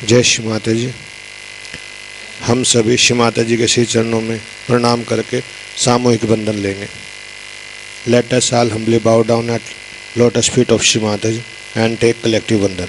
जय श्री माता जी। हम सभी श्री माता जी के श्री चरणों में प्रणाम करके सामूहिक बंधन लेंगे। Let us all humbly bow down at lotus feet of Shri Mata ji and take collective बंधन।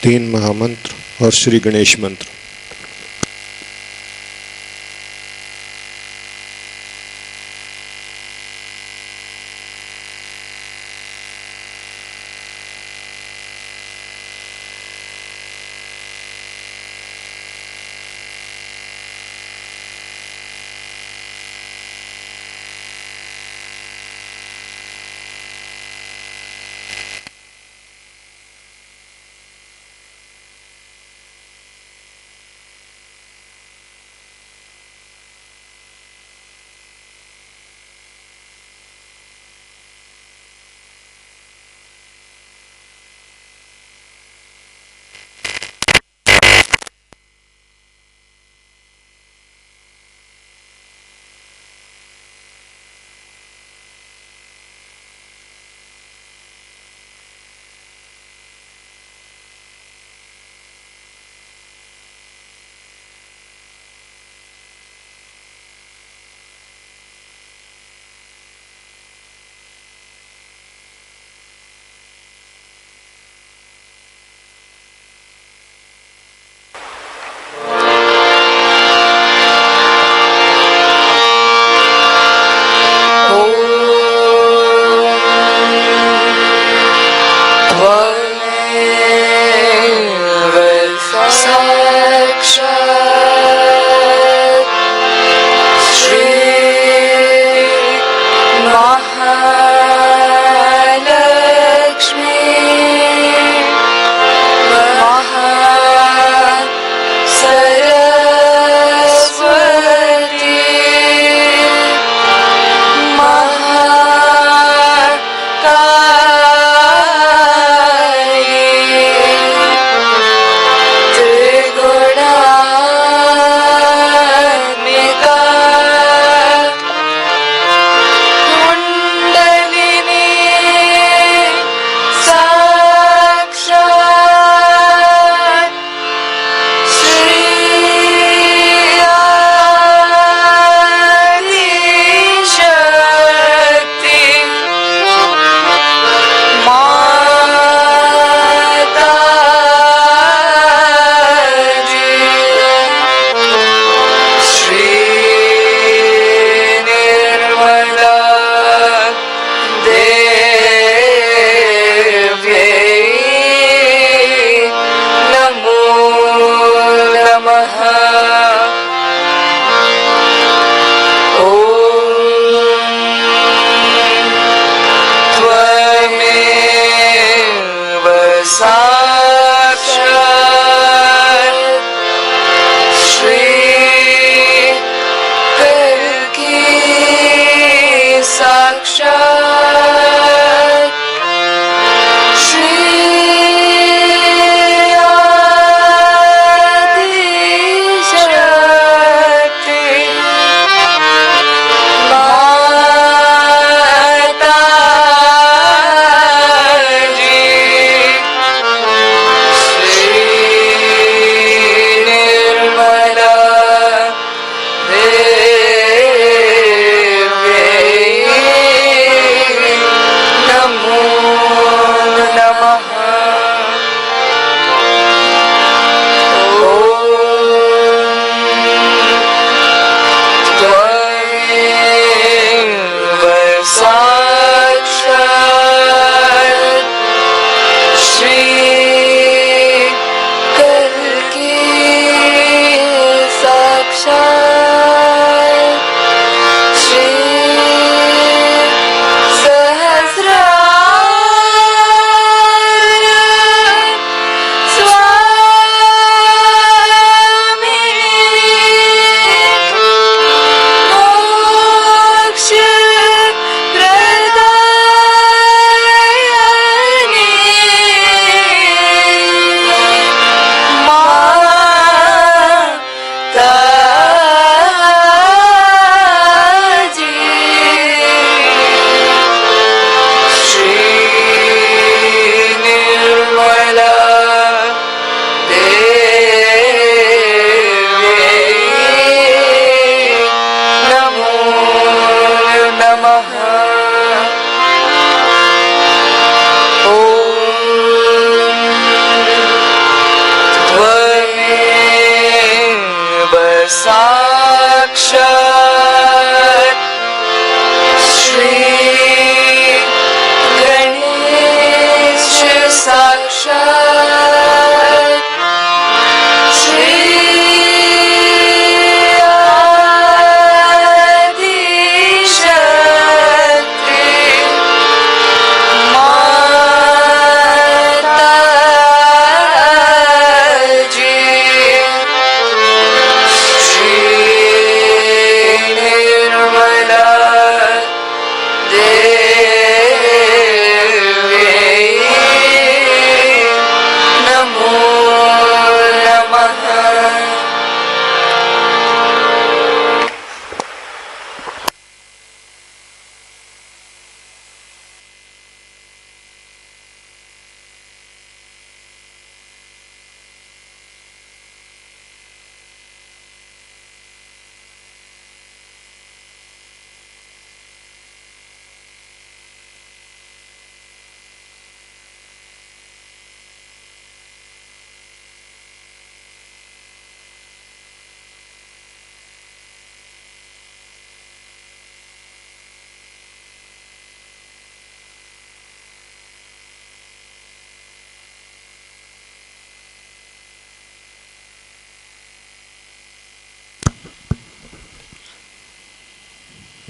तीन महामंत्र और श्री गणेश मंत्र।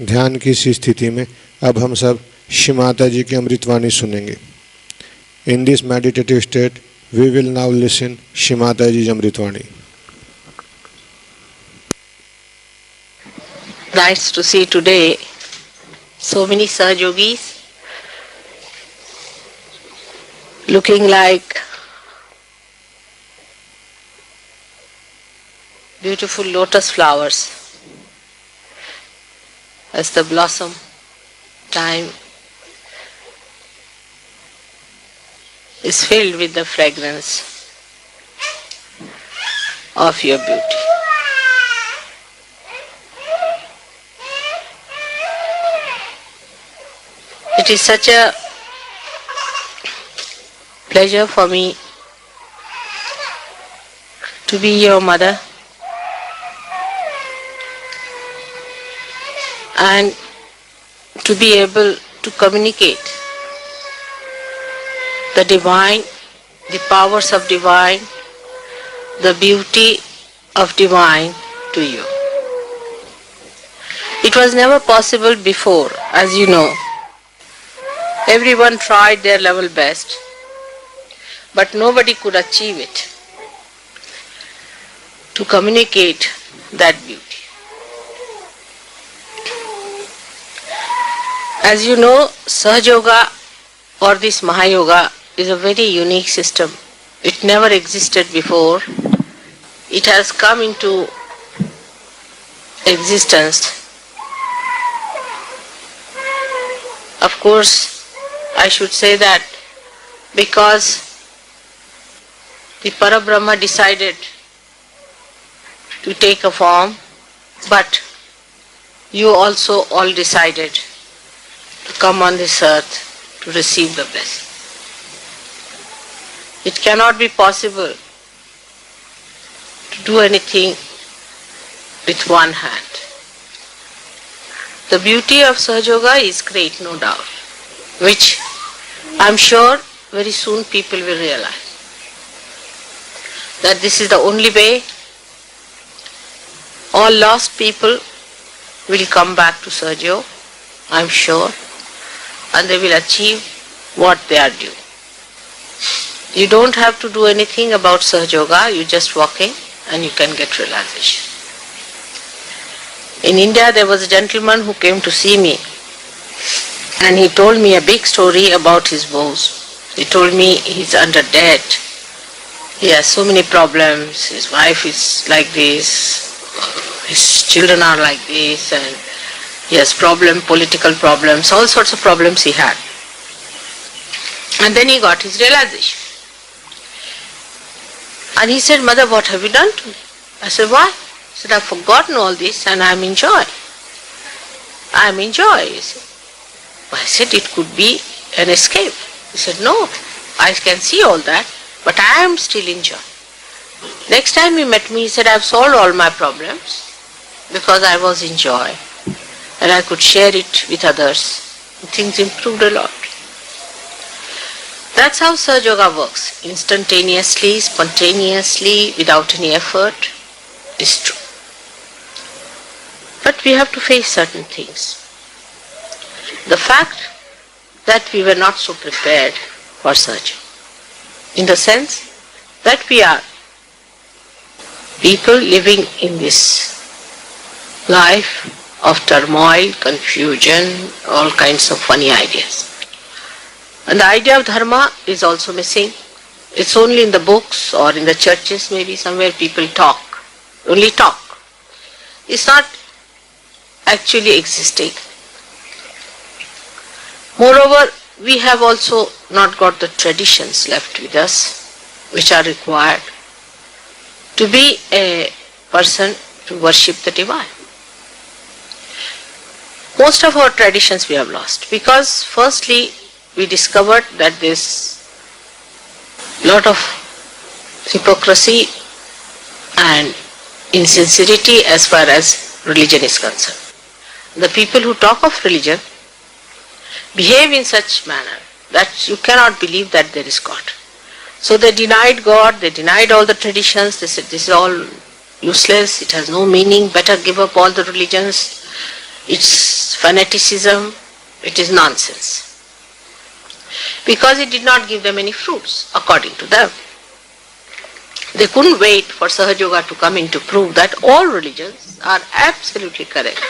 ध्यान की इसी स्थिति में अब हम सब श्री माता जी की अमृतवाणी सुनेंगे. In this meditative state, we will now listen Shri Mataji's Amritvani. Nice to see today so many Sahajogis looking like beautiful lotus flowers as the blossom time is filled with the fragrance of your beauty. It is such a pleasure for me to be your mother and to be able to communicate the divine, the powers of divine, the beauty of divine to you. It was never possible before, as you know. Everyone tried their level best, but nobody could achieve it to communicate that beauty. As you know, Sahaja Yoga or this Mahayoga is a very unique system. It never existed before. It has come into existence. Of course, I should say that because the Parabrahma decided to take a form, but you also all decided to come on this earth to receive the blessing. It cannot be possible to do anything with one hand. The beauty of Sahaja Yoga is great, no doubt, which I am sure very soon people will realize that this is the only way all lost people will come back to Sahaja Yoga, I am sure, and they will achieve what they are due. You don't have to do anything about Sahaja Yoga, you just walk in and you can get realization. In India there was a gentleman who came to see me and he told me a big story about his woes. He told me he's under debt, he has so many problems, his wife is like this, his children are like this, and he has political problems, all sorts of problems he had. And then he got his realization. And he said, Mother, what have you done to me? I said, why? He said, I've forgotten all this and I'm in joy. I'm in joy, he said. Well, I said, it could be an escape. He said, no, I can see all that, but I am still in joy. Next time he met me, he said, I've solved all my problems because I was in joy and I could share it with others. Things improved a lot. That's how Sahaja Yoga works, instantaneously, spontaneously, without any effort. It's true. But we have to face certain things. The fact that we were not so prepared for Sahaja, in the sense that we are people living in this life of turmoil, confusion, all kinds of funny ideas. And the idea of dharma is also missing. It's only in the books or in the churches, maybe somewhere people talk, only talk. It's not actually existing. Moreover, we have also not got the traditions left with us which are required to be a person to worship the divine. Most of our traditions we have lost because firstly we discovered that there's lot of hypocrisy and insincerity as far as religion is concerned. The people who talk of religion behave in such manner that you cannot believe that there is God. So they denied God, they denied all the traditions, they said this is all useless, it has no meaning, better give up all the religions. it's fanaticism, it is nonsense. Because it did not give them any fruits, according to them. They couldn't wait for Sahaja Yoga to come in to prove that all religions are absolutely correct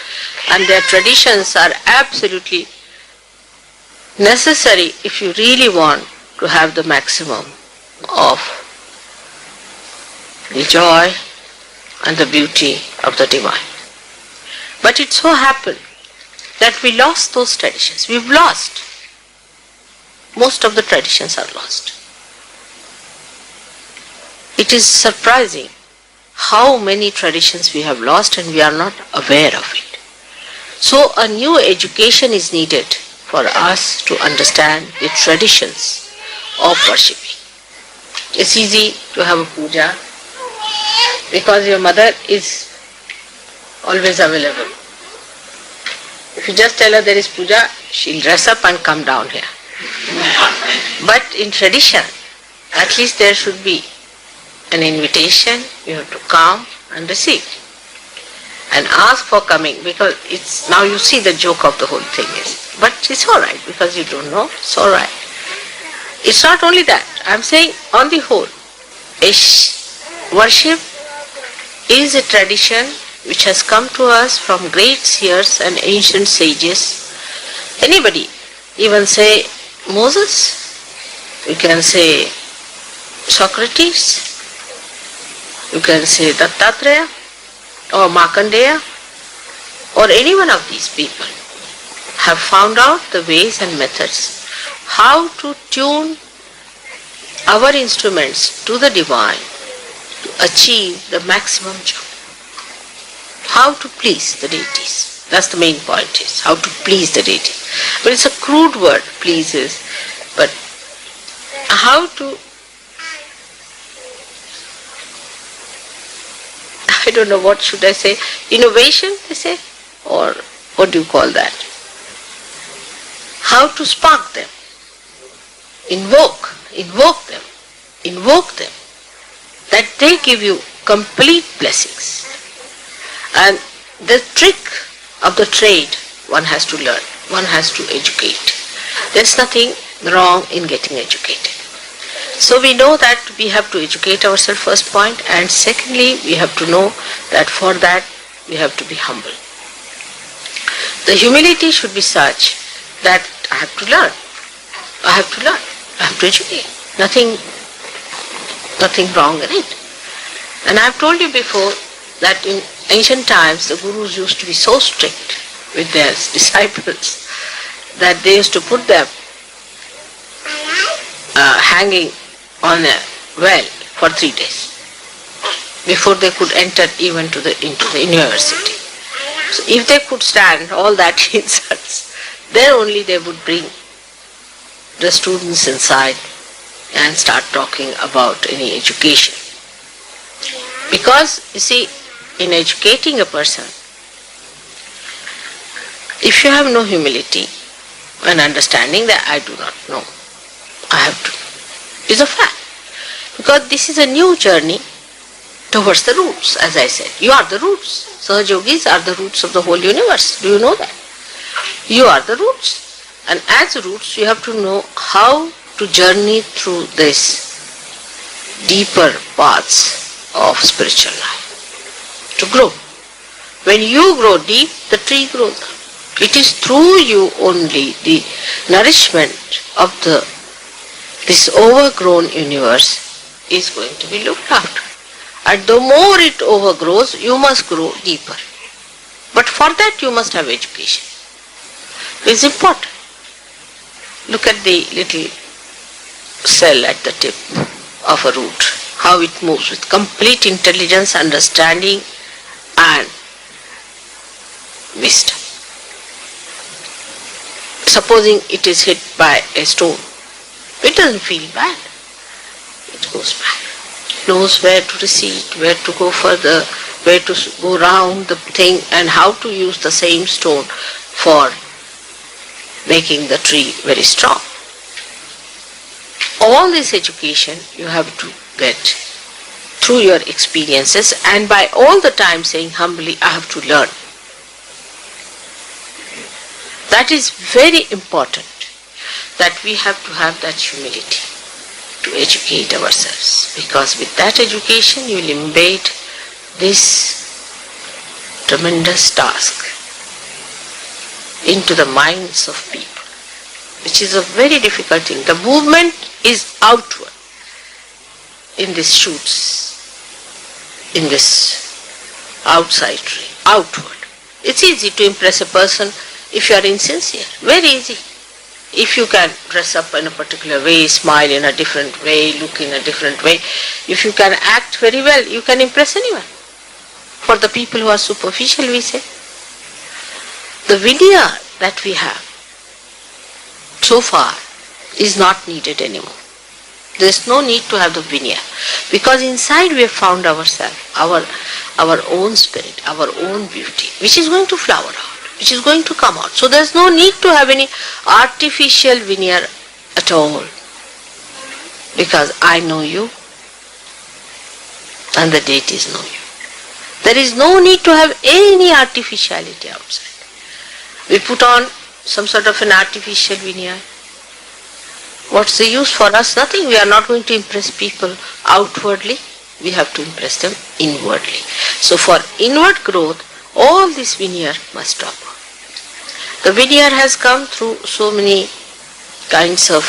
and their traditions are absolutely necessary if you really want to have the maximum of the joy and the beauty of the divine. But it so happened that we lost those traditions. We've lost. Most of the traditions are lost. It is surprising how many traditions we have lost and we are not aware of it. So a new education is needed for us to understand the traditions of worshipping. It's easy to have a puja because your mother is always available. If you just tell her there is puja, she'll dress up and come down here. But in tradition, at least there should be an invitation, you have to come and receive and ask for coming, because it's now you see the joke of the whole thing is. But it's alright because you don't know, it's alright. It's not only that, I'm saying on the whole, worship is a tradition which has come to us from great seers and ancient sages. Anybody, even say Moses, you can say Socrates, you can say Dattatreya or Markandeya, or any one of these people have found out the ways and methods how to tune our instruments to the divine to achieve the maximum joy. How to please the deities. That's the main point, is how to please the deity. But it's a crude word, pleases, but how to, I don't know what should I say, innovation they say, or what do you call that? How to spark them, invoke them, that they give you complete blessings. And the trick of the trade one has to learn, one has to educate. There's nothing wrong in getting educated. So we know that we have to educate ourselves, first point, and secondly we have to know that for that we have to be humble. The humility should be such that I have to learn, I have to educate. Nothing wrong in it. And I have told you before that in ancient times the gurus used to be so strict with their disciples that they used to put them hanging on a well for 3 days before they could enter even into the university. So if they could stand all that insults, then only they would bring the students inside and start talking about any education. Because, you see, in educating a person, if you have no humility and understanding that I do not know, I have to, is a fact. Because this is a new journey towards the roots, as I said. You are the roots. Sahaja Yogis are the roots of the whole universe. Do you know that? You are the roots. And as roots, you have to know how to journey through this deeper paths of spiritual life. To grow. When you grow deep, the tree grows up. It is through you only the nourishment of this overgrown universe is going to be looked after. And the more it overgrows, you must grow deeper. But for that you must have education. It is important. Look at the little cell at the tip of a root, how it moves with complete intelligence, understanding and wisdom. Supposing it is hit by a stone, it doesn't feel bad. It goes back. It knows where to recede, where to go further, where to go round the thing, and how to use the same stone for making the tree very strong. All this education you have to get through your experiences, and by all the time saying humbly, I have to learn. That is very important, that we have to have that humility to educate ourselves, because with that education you will embed this tremendous task into the minds of people, which is a very difficult thing. The movement is outward in these shoots, in this outside ray, outward. It's easy to impress a person if you are insincere, very easy. If you can dress up in a particular way, smile in a different way, look in a different way, if you can act very well, you can impress anyone. For the people who are superficial, we say, the veneer that we have so far is not needed anymore. There is no need to have the veneer, because inside we have found ourselves, our own spirit, our own beauty, which is going to flower out, which is going to come out. So there is no need to have any artificial veneer at all, because I know you and the deities know you. There is no need to have any artificiality outside. We put on some sort of an artificial veneer. What's the use for us? Nothing. We are not going to impress people outwardly. We have to impress them inwardly. So for inward growth, all this veneer must drop. The veneer has come through so many kinds of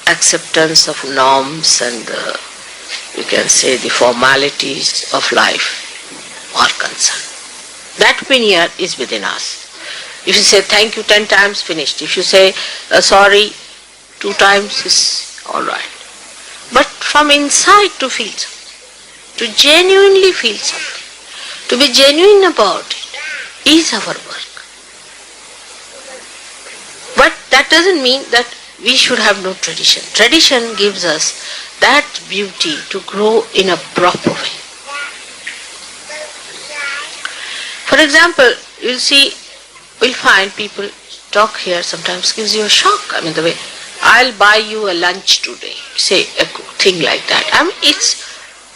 acceptance of norms and you can say the formalities of life are concerned. That veneer is within us. If you say thank you 10 times, finished. If you say sorry 2 times, is alright. But from inside to feel something, to genuinely feel something, to be genuine about it, is our work. But that doesn't mean that we should have no tradition. Tradition gives us that beauty to grow in a proper way. For example, you'll see, we'll find people talk here sometimes gives you a shock. I mean, the way, I'll buy you a lunch today, say a thing like that. I mean, it's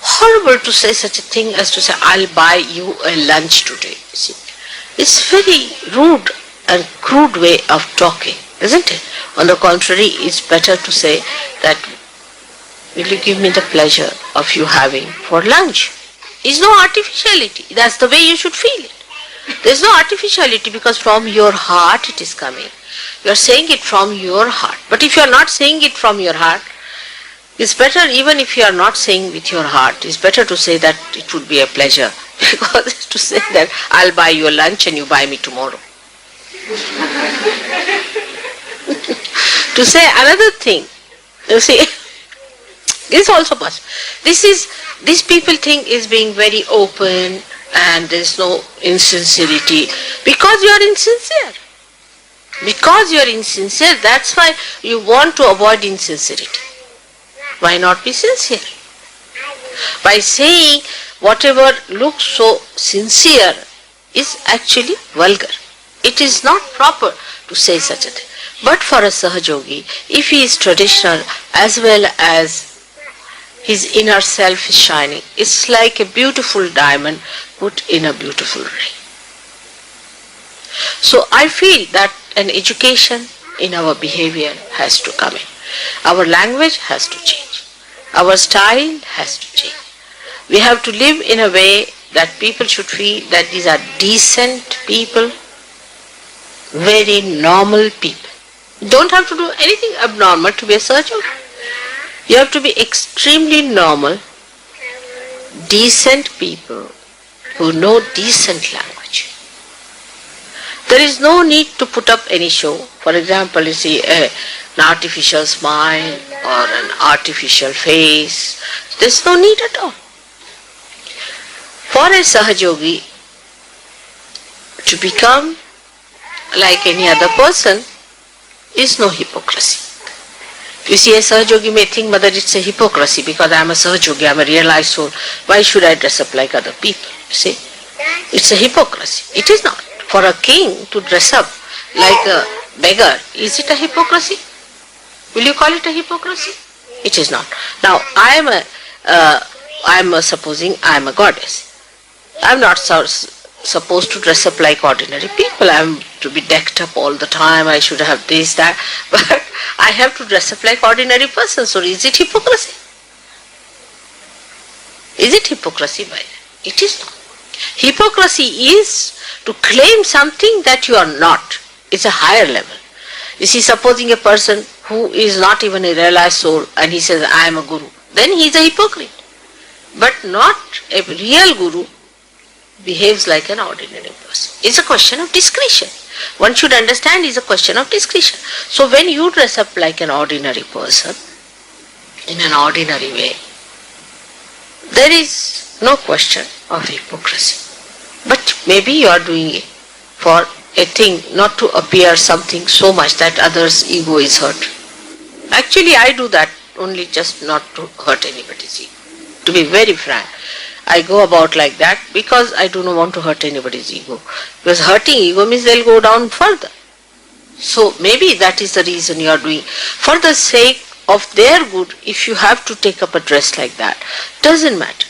horrible to say such a thing as to say, I'll buy you a lunch today. See, it's very rude and crude way of talking, isn't it? On the contrary, it's better to say that, will you give me the pleasure of you having for lunch? There's no artificiality. That's the way you should feel it. There's no artificiality, because from your heart it is coming. You are saying it from your heart. But if you are not saying it from your heart, it's better, even if you are not saying with your heart, it's better to say that it would be a pleasure, because to say that I'll buy you a lunch and you buy me tomorrow. To say another thing, you see, this is also possible. This people think is being very open and there's no insincerity, because you are insincere. Because you are insincere, that's why you want to avoid insincerity. Why not be sincere? By saying whatever looks so sincere is actually vulgar. It is not proper to say such a thing. But for a Sahajogi, if he is traditional as well as his inner self is shining, it's like a beautiful diamond put in a beautiful ring. So I feel that an education in our behavior has to come in. Our language has to change. Our style has to change. We have to live in a way that people should feel that these are decent people, very normal people. You don't have to do anything abnormal to be a Sahajogi. You have to be extremely normal, decent people who know decent language. There is no need to put up any show. For example, you see an artificial smile or an artificial face. There's no need at all. For a Sahajogi to become like any other person is no hypocrisy. You see, a Sahajogi may think whether it's a hypocrisy because I am a Sahajogi, I am a realized soul. Why should I dress up like other people? You see, it's a hypocrisy. It is not. For a king to dress up like a beggar, is it a hypocrisy? Will you call it a hypocrisy? It is not. Now, supposing I am a goddess. I am not supposed to dress up like ordinary people. I am to be decked up all the time. I should have this, that. But I have to dress up like ordinary person. So is it hypocrisy? Is it hypocrisy by that? It is not. Hypocrisy is to claim something that you are not. It's a higher level. You see, supposing a person who is not even a realized soul and he says, I am a guru, then he is a hypocrite. But not a real guru behaves like an ordinary person. It's a question of discretion. One should understand it's a question of discretion. So when you dress up like an ordinary person, in an ordinary way, there is no question of hypocrisy. But maybe you are doing it for a thing not to appear something so much that others' ego is hurt. Actually, I do that only just not to hurt anybody's ego. To be very frank, I go about like that because I do not want to hurt anybody's ego. Because hurting ego means they'll go down further. So maybe that is the reason you are doing. For the sake of their good, if you have to take up a dress like that, doesn't matter.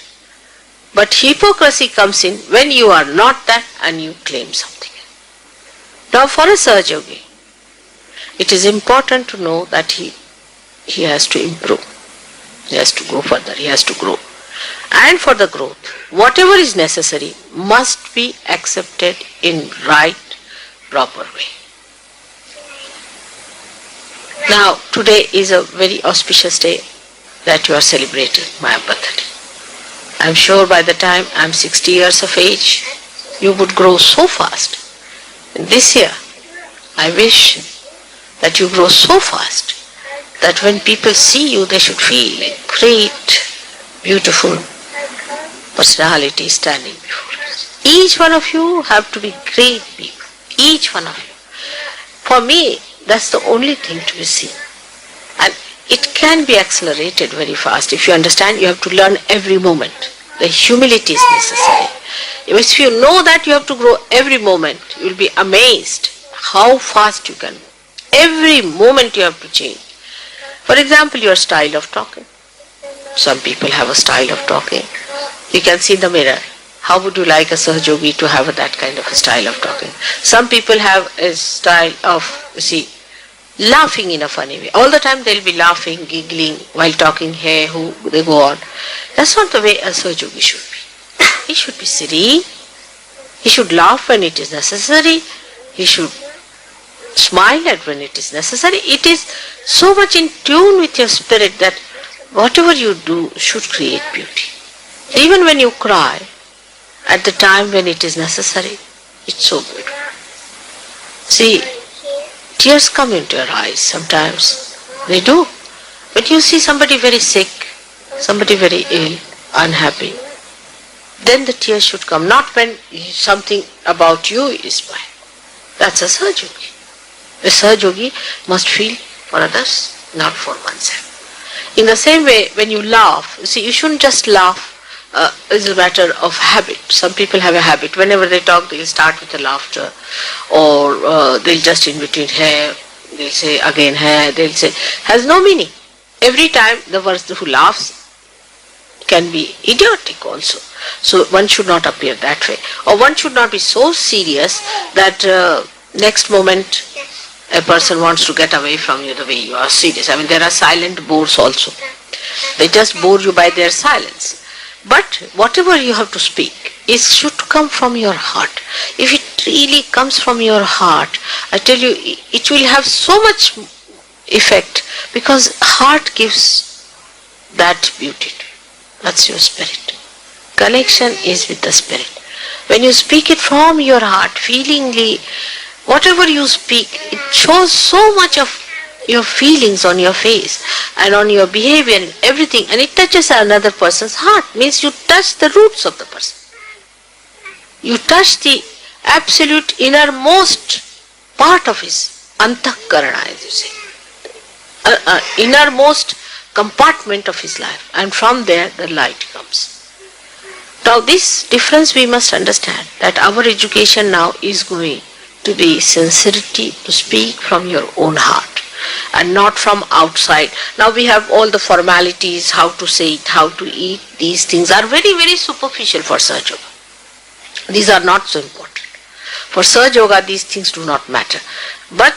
But hypocrisy comes in when you are not that and you claim something. Now for a Sahaja Yogi, it is important to know that he has to improve. He has to go further, he has to grow. And for the growth, whatever is necessary must be accepted in right, proper way. Now today is a very auspicious day that you are celebrating my birthday. I am sure by the time I am 60 years of age, you would grow so fast. And this year, I wish that you grow so fast that when people see you, they should feel a great, beautiful personality standing before us. Each one of you have to be great people. Each one of you. For me, that's the only thing to be seen. And it can be accelerated very fast. If you understand, you have to learn every moment. The humility is necessary. If you know that you have to grow every moment, you will be amazed how fast you can. Every moment you have to change. For example, your style of talking. Some people have a style of talking. You can see in the mirror. How would you like a Sahaja Yogi to have that kind of a style of talking? Some people have a style of, laughing in a funny way. All the time they'll be laughing, giggling while talking, hey, who, they go on. That's not the way a Sahaja Yogi should be. He should be serene. He should laugh when it is necessary. He should smile at when it is necessary. It is so much in tune with your spirit that whatever you do should create beauty. Even when you cry, at the time when it is necessary, it's so beautiful. See, tears come into your eyes sometimes. They do. But you see somebody very sick, somebody very ill, unhappy, then the tears should come, not when something about you is bad. That's a Sahaja Yogi. A Sahaja Yogi must feel for others, not for oneself. In the same way, when you laugh, you shouldn't just laugh. It's a matter of habit. Some people have a habit. Whenever they talk, they'll start with a laughter, or they'll just in between hair, they'll say again hair, they'll say, has no meaning. Every time the person who laughs can be idiotic also. So one should not appear that way. Or one should not be so serious that next moment a person wants to get away from you the way you are serious. There are silent bores also. They just bore you by their silence. But whatever you have to speak, it should come from your heart. If it really comes from your heart, I tell you, it will have so much effect, because heart gives that beauty. That's your spirit. Connection is with the spirit. When you speak it from your heart, feelingly, whatever you speak, it shows so much of your feelings on your face and on your behavior and everything, and it touches another person's heart. Means you touch the roots of the person. You touch the absolute innermost part of his antakarana, as you say. Innermost compartment of his life, and from there the light comes. Now this difference we must understand, that our education now is going to be sincerity, to speak from your own heart and not from outside. Now we have all the formalities, how to say it, how to eat. These things are very, very superficial for Sahaja Yoga. These are not so important. For Sahaja Yoga, these things do not matter. But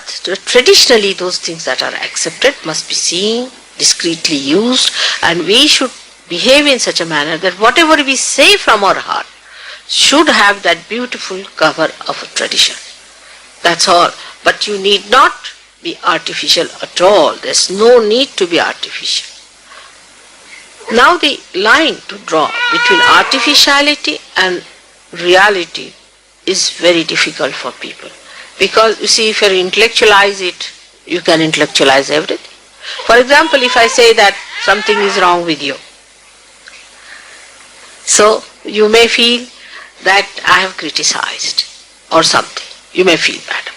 traditionally, those things that are accepted must be seen, discreetly used, and we should behave in such a manner that whatever we say from our heart should have that beautiful cover of a tradition. That's all. But you need not be artificial at all. There's no need to be artificial. Now the line to draw between artificiality and reality is very difficult for people. Because you see, if you intellectualize it, you can intellectualize everything. For example, if I say that something is wrong with you, so you may feel that I have criticized or something. You may feel bad.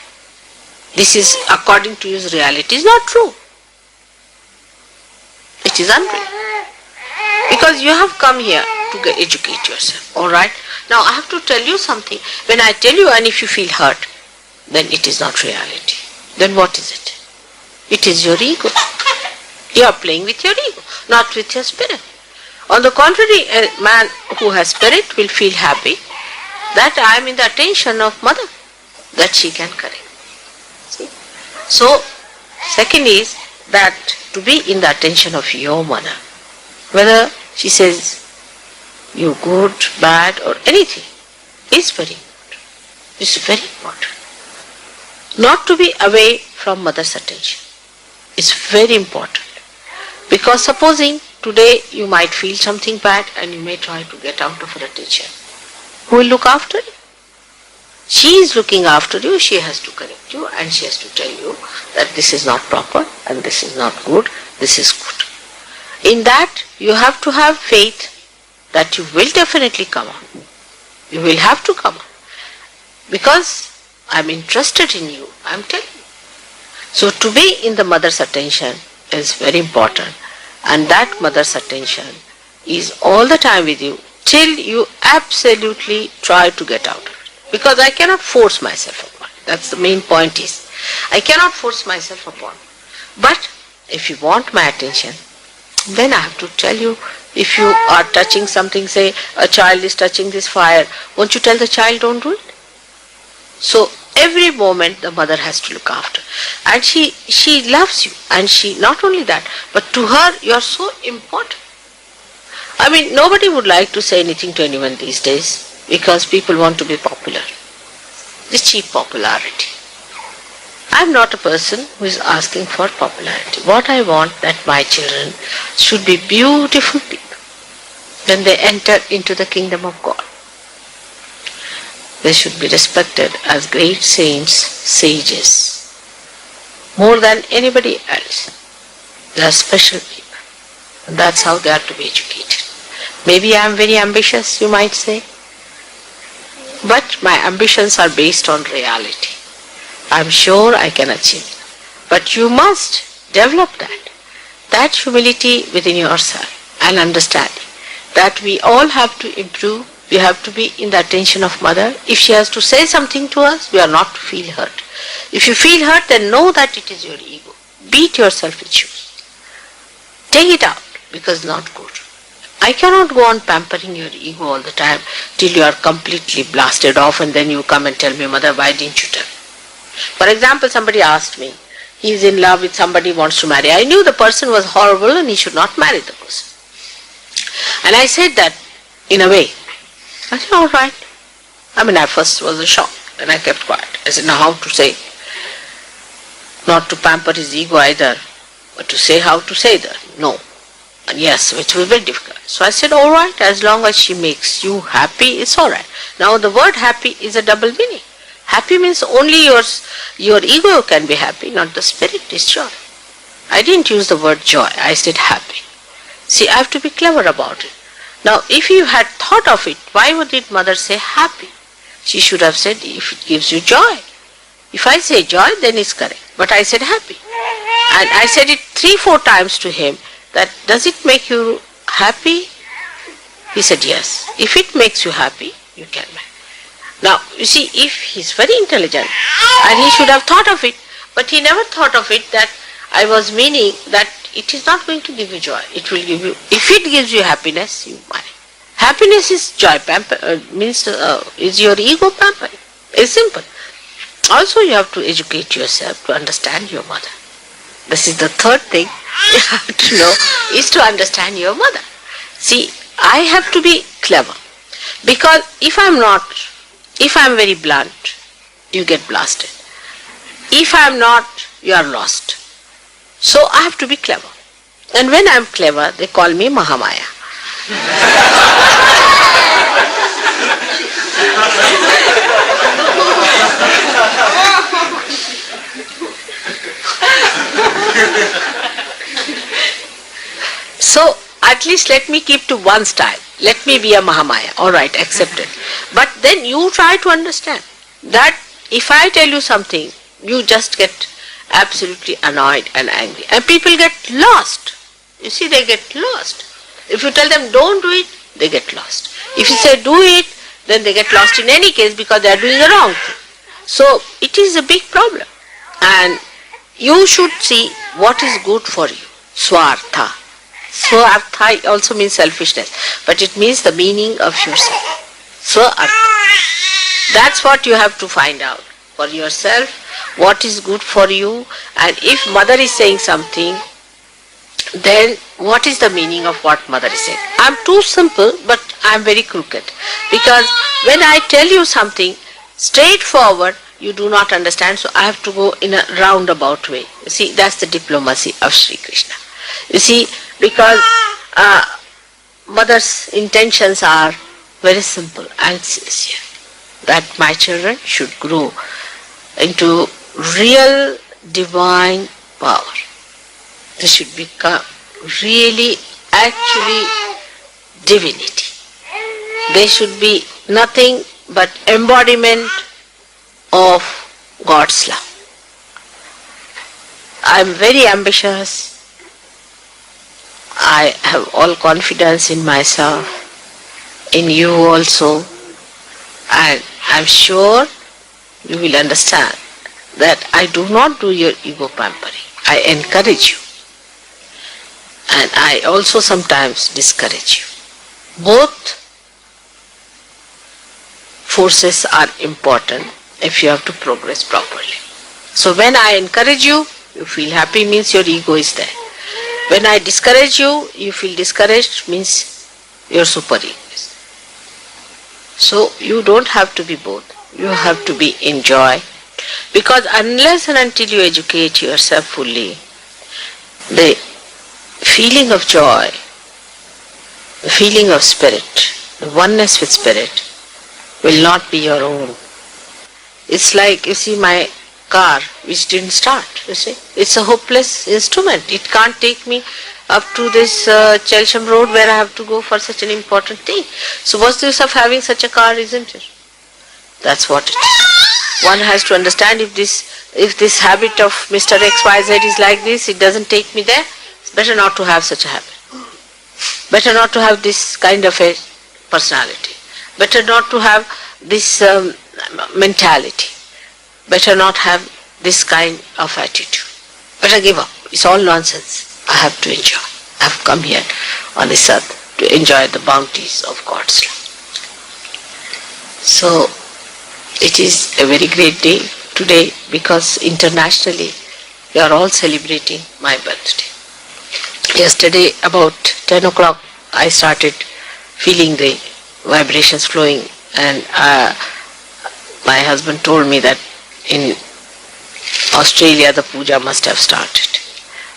This is, according to his reality, is not true. It is unreal. Because you have come here to educate yourself, alright? Now I have to tell you something. When I tell you and if you feel hurt, then it is not reality. Then what is it? It is your ego. You are playing with your ego, not with your spirit. On the contrary, a man who has spirit will feel happy that I am in the attention of mother, that she can correct. See? So, second is that to be in the attention of your mother, whether she says you good, bad or anything, is very important. It's very important. Not to be away from mother's attention is very important. Because supposing today you might feel something bad and you may try to get out of her attention. Who will look after you? She is looking after you, she has to correct you and she has to tell you that this is not proper and this is not good, this is good. In that you have to have faith that you will definitely come on. You will have to come on. Because I am interested in you, I am telling you. So to be in the mother's attention is very important, and that mother's attention is all the time with you till you absolutely try to get out of it. Because I cannot force myself upon it. That's the main point is. I cannot force myself upon it. But if you want my attention, then I have to tell you, if you are touching something, say a child is touching this fire, won't you tell the child don't do it? So every moment the mother has to look after. And she loves you. And she, not only that, but to her you are so important. I mean, nobody would like to say anything to anyone these days because people want to be popular. The cheap popularity. I am not a person who is asking for popularity. What I want that my children should be beautiful people when they enter into the kingdom of God. They should be respected as great saints, sages, more than anybody else. They are special people. And that's how they are to be educated. Maybe I am very ambitious, you might say. But my ambitions are based on reality. I am sure I can achieve it. But you must develop that humility within yourself and understanding that we all have to improve. We have to be in the attention of mother. If she has to say something to us, we are not to feel hurt. If you feel hurt, then know that it is your ego. Beat yourself with shoes. Take it out because it's not good. I cannot go on pampering your ego all the time till you are completely blasted off and then you come and tell me, Mother, why didn't you tell me? For example, somebody asked me, he is in love with somebody who wants to marry. I knew the person was horrible and he should not marry the person. And I said that in a way. I said, all right. I mean, I first was a shock and I kept quiet. I said, now how to say? Not to pamper his ego either, but to say how to say that. No. And yes, which was very difficult. So I said, all right, as long as she makes you happy, it's all right. Now the word happy is a double meaning. Happy means only your ego can be happy, not the spirit is joy. I didn't use the word joy, I said happy. See, I have to be clever about it. Now, if you had thought of it, why did mother say happy? She should have said, if it gives you joy. If I say joy, then it's correct. But I said happy. And I said it 3-4 times to him, that does it make you happy? He said yes. If it makes you happy, you can marry. Now, you see, if he's very intelligent, and he should have thought of it, but he never thought of it that I was meaning that it is not going to give you joy. It will give you, if it gives you happiness, you marry. Happiness is joy, is your ego pampering. It's simple. Also you have to educate yourself to understand your mother. This is the third thing you have to know, is to understand your mother. See, I have to be clever. Because if I'm very blunt, you get blasted. If I'm not, you are lost. So I have to be clever. And when I'm clever, they call me Mahamaya. So at least let me keep to one style. Let me be a Mahamaya. Alright, accepted. But then you try to understand that if I tell you something, you just get absolutely annoyed and angry. And people get lost. You see, they get lost. If you tell them don't do it, they get lost. If you say do it, then they get lost in any case because they are doing the wrong thing. So it is a big problem. And you should see what is good for you. Swartha. Swartha also means selfishness, but it means the meaning of yourself. Swartha. That's what you have to find out for yourself, what is good for you. And if mother is saying something, then what is the meaning of what mother is saying? I'm too simple, but I'm very crooked. Because when I tell you something straightforward, you do not understand, so I have to go in a roundabout way. You see, that's the diplomacy of Shri Krishna. You see, because mother's intentions are very simple and sincere, that my children should grow into real divine power. They should become really, actually divinity. They should be nothing but embodiment of God's love. I am very ambitious. I have all confidence in myself, in you also, and I am sure you will understand that I do not do your ego pampering. I encourage you. And I also sometimes discourage you. Both forces are important if you have to progress properly. So when I encourage you, you feel happy, means your ego is there. When I discourage you, you feel discouraged, means your super ego is there. So you don't have to be both. You have to be in joy. Because unless and until you educate yourself fully, the feeling of joy, the feeling of spirit, the oneness with spirit will not be your own. It's like, you see, my car which didn't start, you see. It's a hopeless instrument. It can't take me up to this Chelsham road where I have to go for such an important thing. So what's the use of having such a car, isn't it? That's what it is. One has to understand if this habit of Mr. XYZ is like this, it doesn't take me there, it's better not to have such a habit. Better not to have this kind of a personality. Better not to have this mentality. Better not have this kind of attitude. Better give up. It's all nonsense. I have to enjoy. I have come here on this earth to enjoy the bounties of God's love. So, it is a very great day today because internationally we are all celebrating my birthday. Yesterday about 10 o'clock I started feeling the vibrations flowing, and my husband told me that in Australia the puja must have started.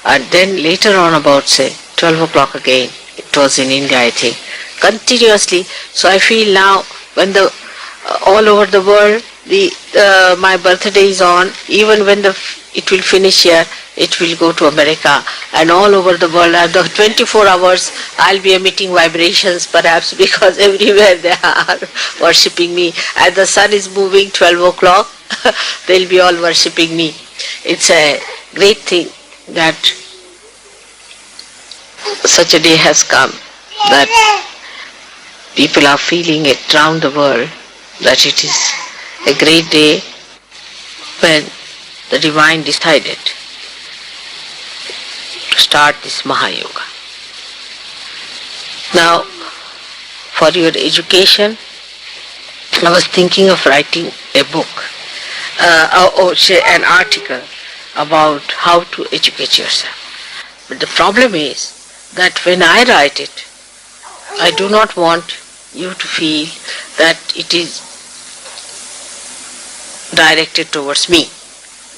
And then later on about say 12 o'clock again, it was in India I think, continuously. So I feel now when the all over the world my birthday is on, even when it will finish here, it will go to America, and all over the world, after 24 hours, I'll be emitting vibrations perhaps, because everywhere they are worshipping me. As the sun is moving 12 o'clock, they'll be all worshipping me. It's a great thing that such a day has come, that people are feeling it around the world, that it is a great day when the Divine decided to start this Mahayoga. Now, for your education, I was thinking of writing a book, or say an article about how to educate yourself. But the problem is that when I write it, I do not want you to feel that it is directed towards me.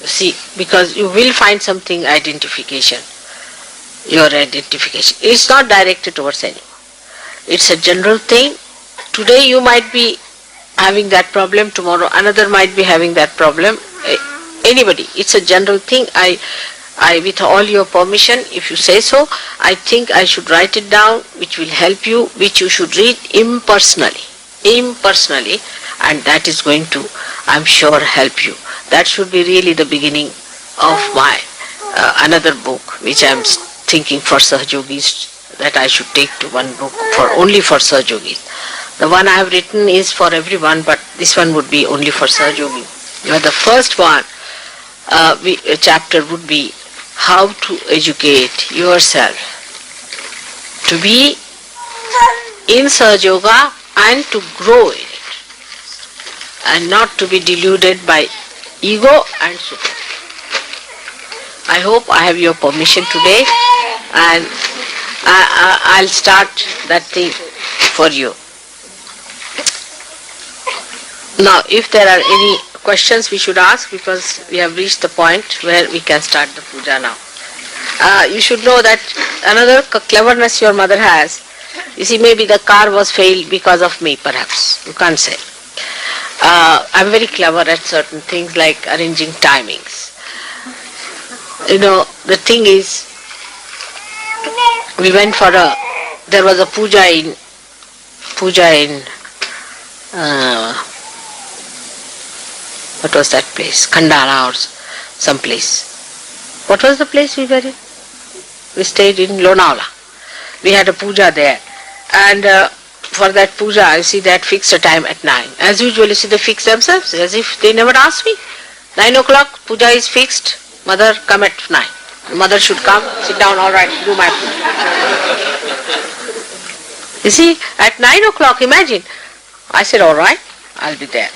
You see, because you will find something identification, your identification. It's not directed towards anyone. It's a general thing. Today you might be having that problem, tomorrow another might be having that problem. Anybody, it's a general thing. I with all your permission, if you say so, I think I should write it down, which will help you, which you should read impersonally, and that is going to, I'm sure, help you. That should be really the beginning of my another book, which I'm thinking for Sahajogis, that I should take to one book only for Sahajogis. The one I have written is for everyone, but this one would be only for Sahajogi. The first one, chapter would be how to educate yourself to be in Sahajoga and to grow in it, and not to be deluded by ego and super. I hope I have your permission today, and I'll start that thing for you. Now, if there are any questions we should ask, because we have reached the point where we can start the puja now. You should know that another cleverness your mother has, you see, maybe the car was failed because of me, perhaps. You can't say. I'm very clever at certain things like arranging timings. The thing is, we went for there was a puja in what was that place? Khandala or some place. What was the place we were in? We stayed in Lonavala. We had a puja there. And for that puja, you see, that fixed a time at 9. As usual, you see, they fix themselves as if they never asked me. 9 o'clock, puja is fixed. Mother, come at 9. The mother should come, sit down, all right, do my puja. You see, at 9 o'clock, imagine. I said, all right, I'll be there.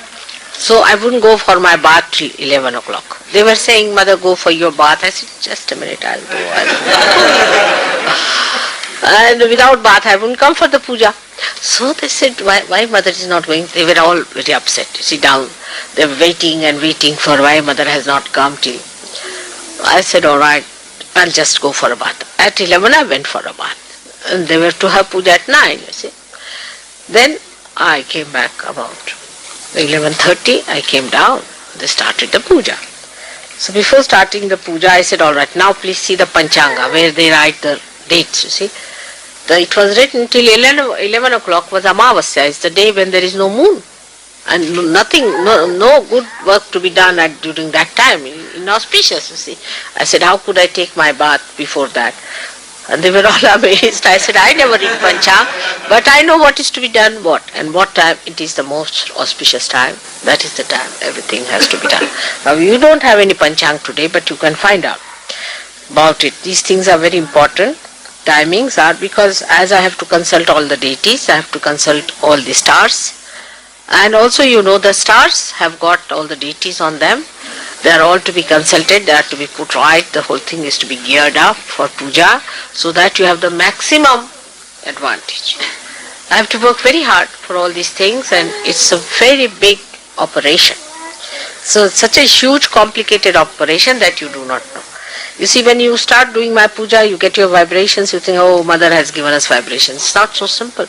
So I wouldn't go for my bath till 11 o'clock. They were saying, Mother, go for your bath. I said, just a minute, I'll go. And without bath, I wouldn't come for the puja. So they said, why Mother is not going? They were all very upset. Sit down. They were waiting and waiting for why Mother has not come till. I said, all right, I'll just go for a bath. At 11, I went for a bath. And they were to have puja at 9, you see. Then I came back about 11:30, I came down. They started the puja. So before starting the puja, I said, all right, now please see the Panchanga, where they write the dates, you see. It was written till 11 o'clock was Amavasya, it's the day when there is no moon. And nothing, no good work to be done during that time, inauspicious, you see. I said, how could I take my bath before that? And they were all amazed. I said, I never read Panchang, but I know what is to be done, and what time it is the most auspicious time. That is the time everything has to be done. Now, you don't have any Panchang today, but you can find out about it. These things are very important. Timings are, because as I have to consult all the deities, I have to consult all the stars. And also, the stars have got all the deities on them. They are all to be consulted, they are to be put right, the whole thing is to be geared up for puja, so that you have the maximum advantage. I have to work very hard for all these things, and it's a very big operation. So it's such a huge, complicated operation that you do not know. You see, when you start doing my puja, you get your vibrations, you think, oh, Mother has given us vibrations. It's not so simple.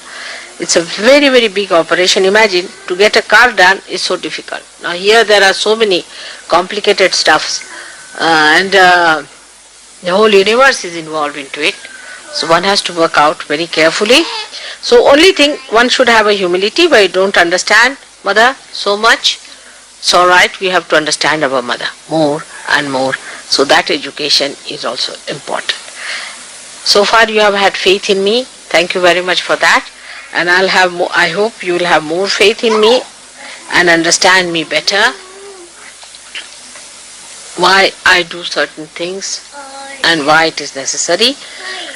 It's a very, very big operation. Imagine, to get a car done is so difficult. Now here there are so many complicated stuffs, and the whole universe is involved into it. So one has to work out very carefully. So only thing, one should have a humility, where you don't understand Mother so much. It's all right, we have to understand our Mother more and more. So that education is also important. So far you have had faith in me. Thank you very much for that. And I hope you will have more faith in me and understand me better, why I do certain things and why it is necessary.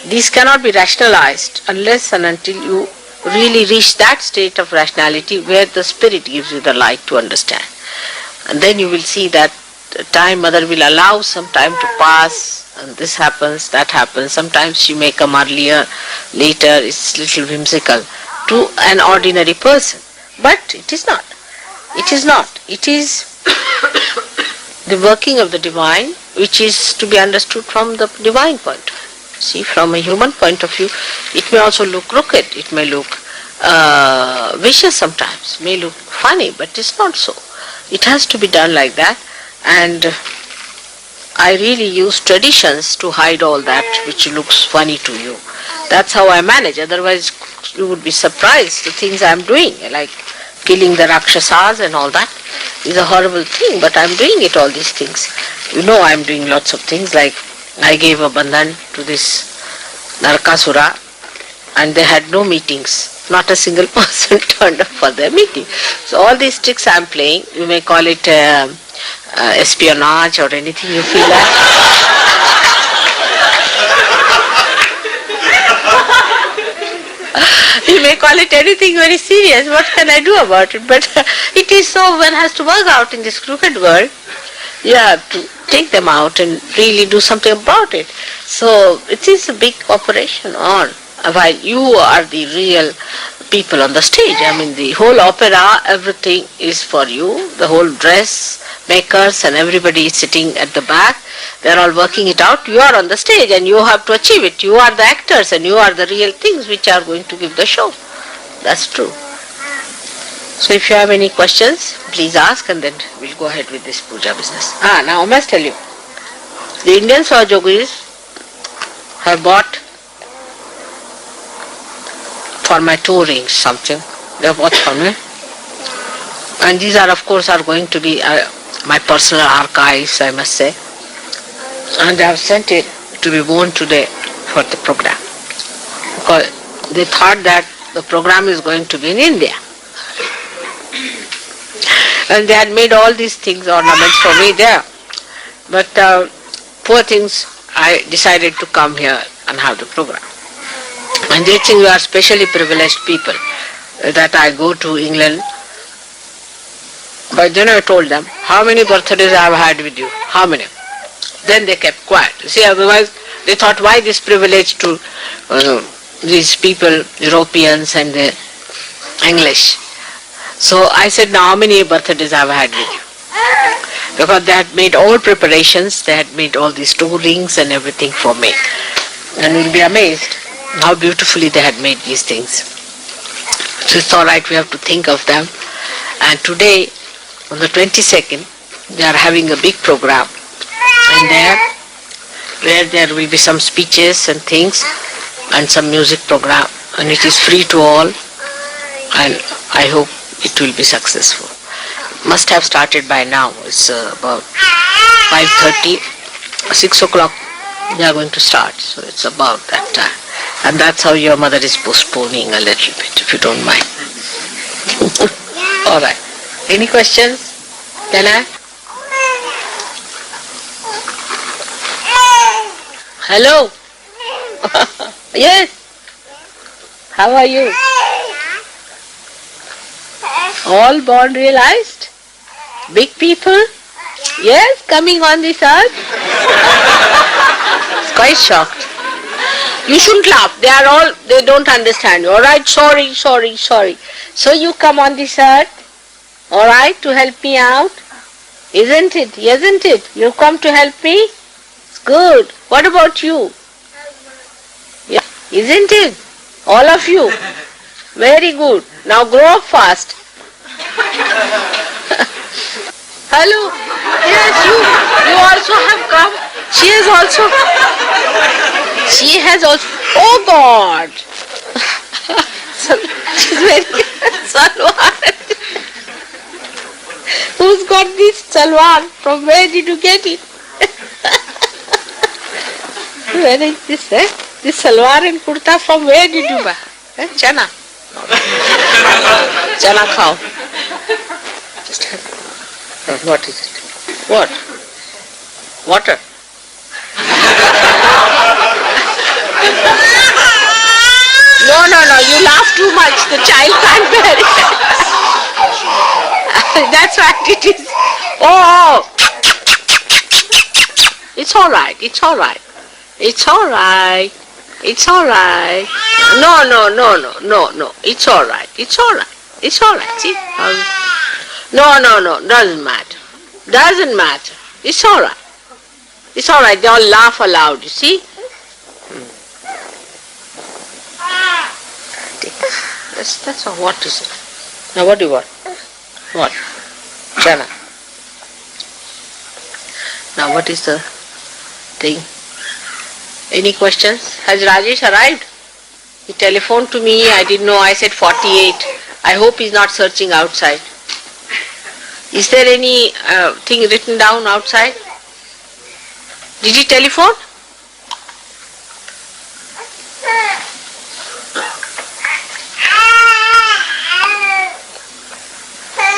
These cannot be rationalized unless and until you really reach that state of rationality where the spirit gives you the light to understand. And then you will see that time Mother will allow some time to pass, and this happens, that happens. Sometimes she may come earlier, later, it's little whimsical to an ordinary person. But it is not. It is not. It is the working of the divine, which is to be understood from the divine point of view. See, from a human point of view, it may also look crooked, it may look vicious sometimes, may look funny, but it's not so. It has to be done like that, and I really use traditions to hide all that which looks funny to you. That's how I manage, otherwise you would be surprised the things I'm doing, like killing the Rakshasas and all that is a horrible thing, but I'm doing it, all these things. You know I'm doing lots of things, like I gave a bandhan to this Narakasura and they had no meetings. Not a single person turned up for their meeting. So all these tricks I'm playing, you may call it espionage or anything you feel like. You may call it anything very serious. What can I do about it? But it is so, one has to work out in this crooked world. You have to take them out and really do something about it. So it is a big operation on, while you are the real people on the stage. I mean, the whole opera, everything is for you. The whole dress makers and everybody is sitting at the back. They are all working it out. You are on the stage and you have to achieve it. You are the actors and you are the real things which are going to give the show. That's true. So if you have any questions, please ask, and then we'll go ahead with this puja business. Now I must tell you, the Indian Sahajogis have bought for my 2 rings something. They have bought for me. And these are, of course, are going to be my personal archives, I must say. And they have sent it to be worn today for the program. Because they thought that the program is going to be in India. And they had made all these things, ornaments for me there. But poor things, I decided to come here and have the program. And they think we are specially privileged people, that I go to England. But then I told them, how many birthdays I have had with you? How many? Then they kept quiet. See, otherwise they thought, why this privilege to these people, Europeans and the English? So I said, now how many birthdays I have had with you? Because they had made all preparations, they had made all these 2 rings and everything for me. And you'll be amazed how beautifully they had made these things. So it's alright, we have to think of them. And today, on the 22nd, they are having a big program. And there, where there will be some speeches and things, and some music program. And it is free to all. And I hope it will be successful. Must have started by now. It's about 5:30, 6 o'clock they are going to start. So it's about that time. And that's how your mother is postponing a little bit, if you don't mind. Alright. Any questions? Can I? Hello? Yes? How are you? All born realized? Big people? Yes, coming on this earth? It's quite shocked. You shouldn't laugh. They don't understand. Alright, sorry. So you come on this earth, alright, to help me out? Isn't it? You come to help me? It's good. What about you? Yeah. Isn't it? All of you. Very good. Now grow up fast. Hello. Yes, you also have come. She has also. Oh God. She's very salwar. Who's got this salwar? From where did you get it? Where is this? This salwar and kurta, from where did you buy? Chana. Chana khao. Just have. What is it? What? Water. No, you laugh too much. child can't bear it. That's what it is. Oh! It's all right. It's all right. It's all right. It's all right. No. It's all right. It's all right. It's all right. See? No. Doesn't matter. Doesn't matter. It's all right. It's all right. They all laugh aloud. You see? That's all. What is it? Now what do you want? What? Jana. Now what is the thing? Any questions? Has Rajesh arrived? He telephoned to me. I didn't know. I said 48. I hope he's not searching outside. Is there any thing written down outside? Did he telephone?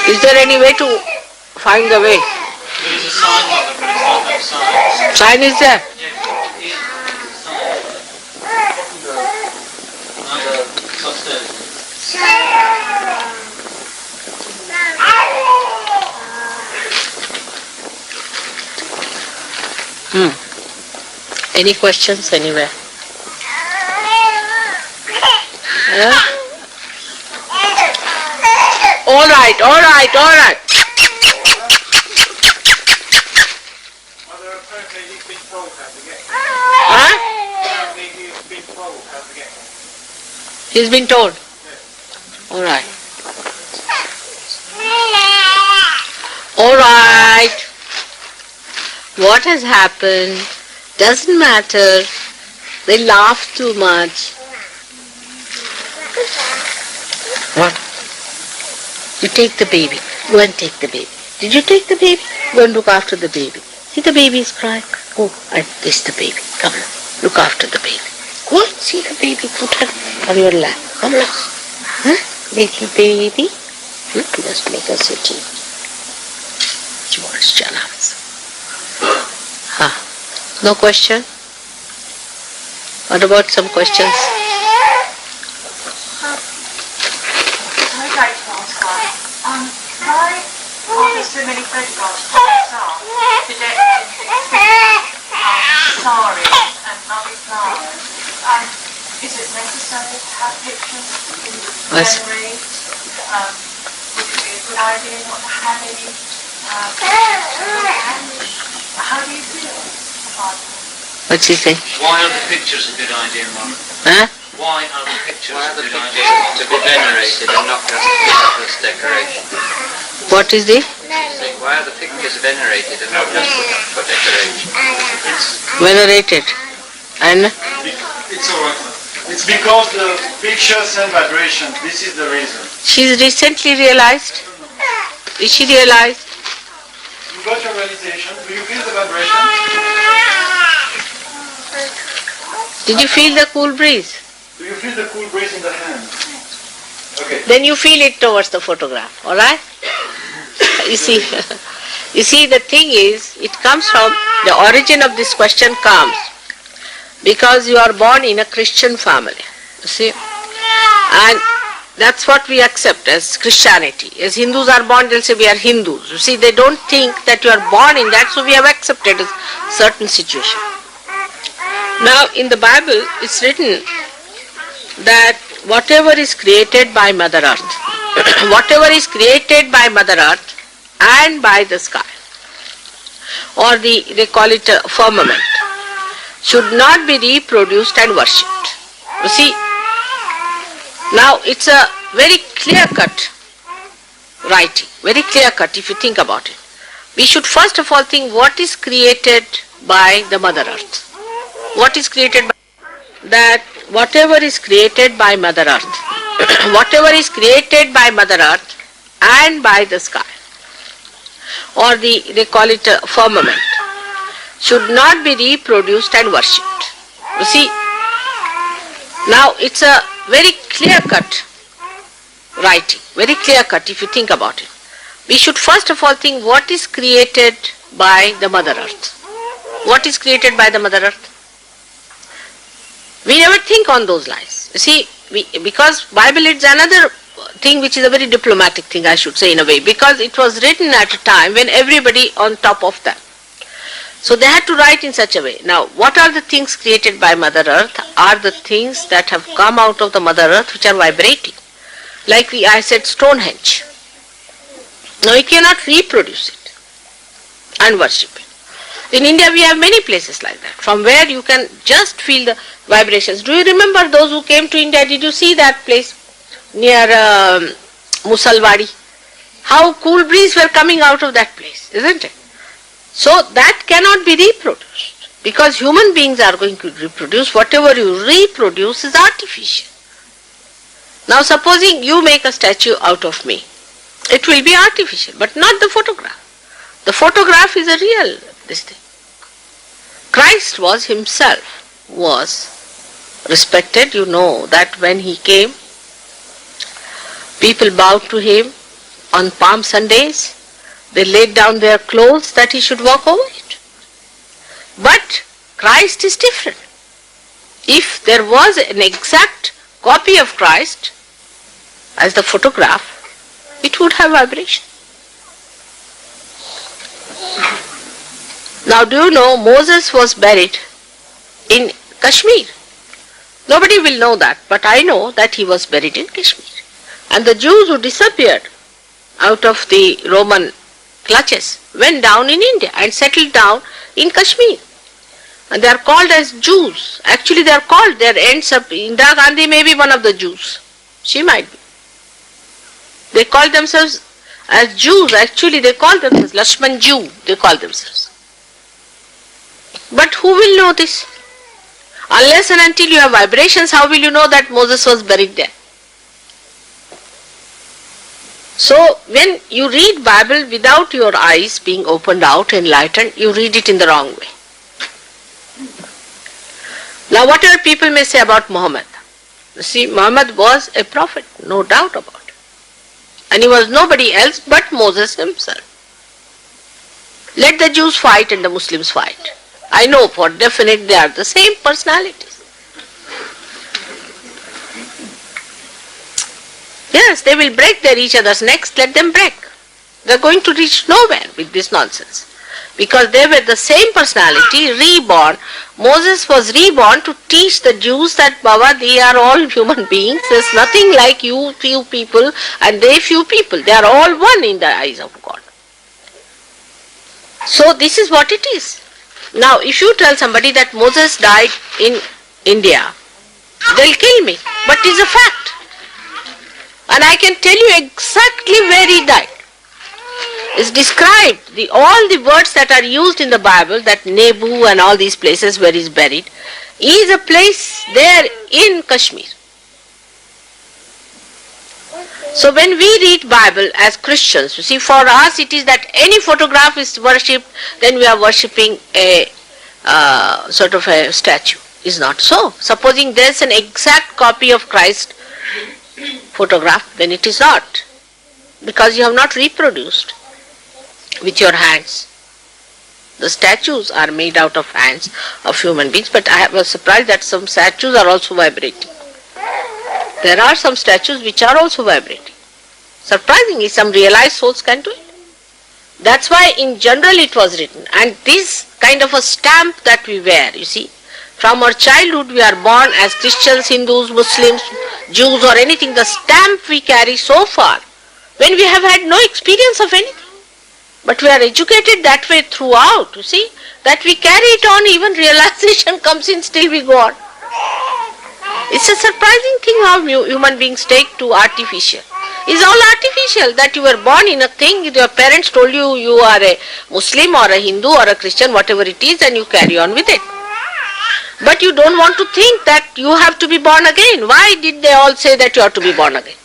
Is there any way to find the way? There is a sign on the sign. Sign is there? Any questions anywhere? All right. Mother, apparently he's been told how to get here. Huh? Apparently he's been told how to get here. He's been told. All right. All right. What has happened doesn't matter. They laugh too much. What? You take the baby. Go and take the baby. Did you take the baby? Go and look after the baby. See, the baby is crying. Go and kiss the baby. Come on. Look after the baby. Go and see the baby. Put her on your lap. Come on. Huh? Little baby. Just make her sit. George Janams. Huh. No question? What about some questions? I'd like to ask one. Why are there so many photographs of myself projecting sari and lovely flowers? Is it necessary to have pictures in memory? Would it be a good idea not to have any pictures? How do you feel about it? What's he saying? Why are the pictures a good idea, Mum? Huh? Why are the pictures a good idea? To be venerated and not just put up as decoration. What is the? Why are the pictures venerated and not just put up for decoration? Venerated. And? It's alright. It's because the pictures send vibration. This is the reason. She's recently realized. Is she realized? You got your realization. Do you feel the vibration? Did you feel the cool breeze? Do you feel the cool breeze in the hand? Okay. Then you feel it towards the photograph, alright? You see, the thing is, it comes from, the origin of this question comes because you are born in a Christian family, you see? And that's what we accept as Christianity. As Hindus are born, they'll say we are Hindus. You see, they don't think that you are born in that, so we have accepted a certain situation. Now, in the Bible, it's written that whatever is created by Mother Earth, whatever is created by Mother Earth and by the sky, or they call it a firmament, should not be reproduced and worshipped. You see, now it's a very clear-cut writing, very clear-cut if you think about it. We should first of all think what is created by the Mother Earth. What is created by that? Whatever is created by Mother Earth, whatever is created by Mother Earth and by the sky, or they call it a firmament, should not be reproduced and worshipped. You see, now it's a very clear-cut writing, very clear-cut if you think about it. We should first of all think what is created by the Mother Earth. What is created by the Mother Earth? We never think on those lines. You see, because Bible is another thing which is a very diplomatic thing, I should say, in a way, because it was written at a time when everybody on top of that. So they had to write in such a way. Now, what are the things created by Mother Earth are the things that have come out of the Mother Earth which are vibrating. Like I said, Stonehenge. Now, you cannot reproduce it and worship it. In India, we have many places like that, from where you can just feel the vibrations. Do you remember those who came to India? Did you see that place near Musalwadi? How cool breeze were coming out of that place, isn't it? So that cannot be reproduced, because human beings are going to reproduce. Whatever you reproduce is artificial. Now supposing you make a statue out of me, it will be artificial, but not the photograph. The photograph is a real this thing. Christ was himself respected. You know that when he came, people bowed to him on Palm Sundays. They laid down their clothes that he should walk over it. But Christ is different. If there was an exact copy of Christ as the photograph, it would have vibration. Now, do you know Moses was buried in Kashmir? Nobody will know that, but I know that he was buried in Kashmir. And the Jews who disappeared out of the Roman clutches went down in India and settled down in Kashmir. And they are called as Jews. Actually, they are called, there ends up, Indira Gandhi may be one of the Jews. She might be. They call themselves as Jews. Actually, they call themselves Lakshman Jew, they call themselves. But who will know this? Unless and until you have vibrations, how will you know that Moses was buried there? So, when you read Bible without your eyes being opened out, enlightened, you read it in the wrong way. Now, whatever people may say about Muhammad, you see, Muhammad was a prophet, no doubt about it. And he was nobody else but Moses himself. Let the Jews fight and the Muslims fight. I know for definite they are the same personalities. Yes, they will break each other's necks, let them break. They are going to reach nowhere with this nonsense. Because they were the same personality, reborn. Moses was reborn to teach the Jews that, Baba, they are all human beings. There's nothing like you few people and they few people. They are all one in the eyes of God. So this is what it is. Now, if you tell somebody that Moses died in India, they'll kill me. But it is a fact. And I can tell you exactly where he died. It's described, all the words that are used in the Bible, that Nebu and all these places where he's buried, is a place there in Kashmir. So when we read Bible as Christians, you see, for us it is that any photograph is worshipped, then we are worshipping a sort of a statue. Is not so. Supposing there is an exact copy of Christ photograph, then it is not. Because you have not reproduced with your hands. The statues are made out of hands of human beings, but I was surprised that some statues are also vibrating. There are some statues which are also vibrating. Surprisingly, some realized souls can do it. That's why in general it was written. And this kind of a stamp that we wear, you see, from our childhood we are born as Christians, Hindus, Muslims, Jews or anything, the stamp we carry so far, when we have had no experience of anything. But we are educated that way throughout, you see, that we carry it on, even realization comes in, still we go on. It's a surprising thing how human beings take to artificial. It's all artificial, that you were born in a thing, your parents told you you are a Muslim or a Hindu or a Christian, whatever it is, and you carry on with it. But you don't want to think that you have to be born again. Why did they all say that you have to be born again?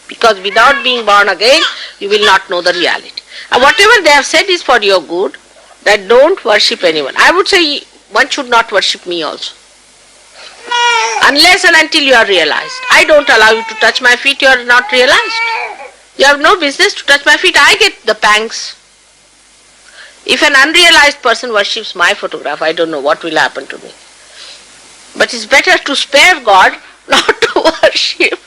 Because without being born again, you will not know the reality. And whatever they have said is for your good, that don't worship anyone. I would say one should not worship me also. Unless and until you are realized. I don't allow you to touch my feet, you are not realized. You have no business to touch my feet, I get the pangs. If an unrealized person worships my photograph, I don't know what will happen to me. But it's better to spare God, not to worship,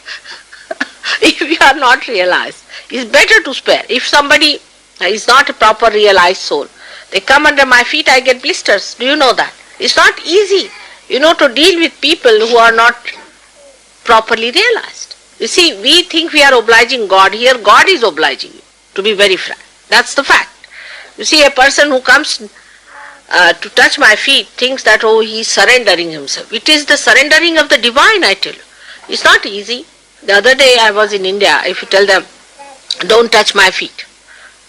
if you are not realized. It's better to spare. If somebody is not a proper realized soul, they come under my feet, I get blisters. Do you know that? It's not easy, to deal with people who are not properly realized. You see, we think we are obliging God. Here, God is obliging you, to be very frank. That's the fact. You see, a person who comes to touch my feet thinks that, oh, he is surrendering himself. It is the surrendering of the divine, I tell you. It's not easy. The other day I was in India. If you tell them, don't touch my feet.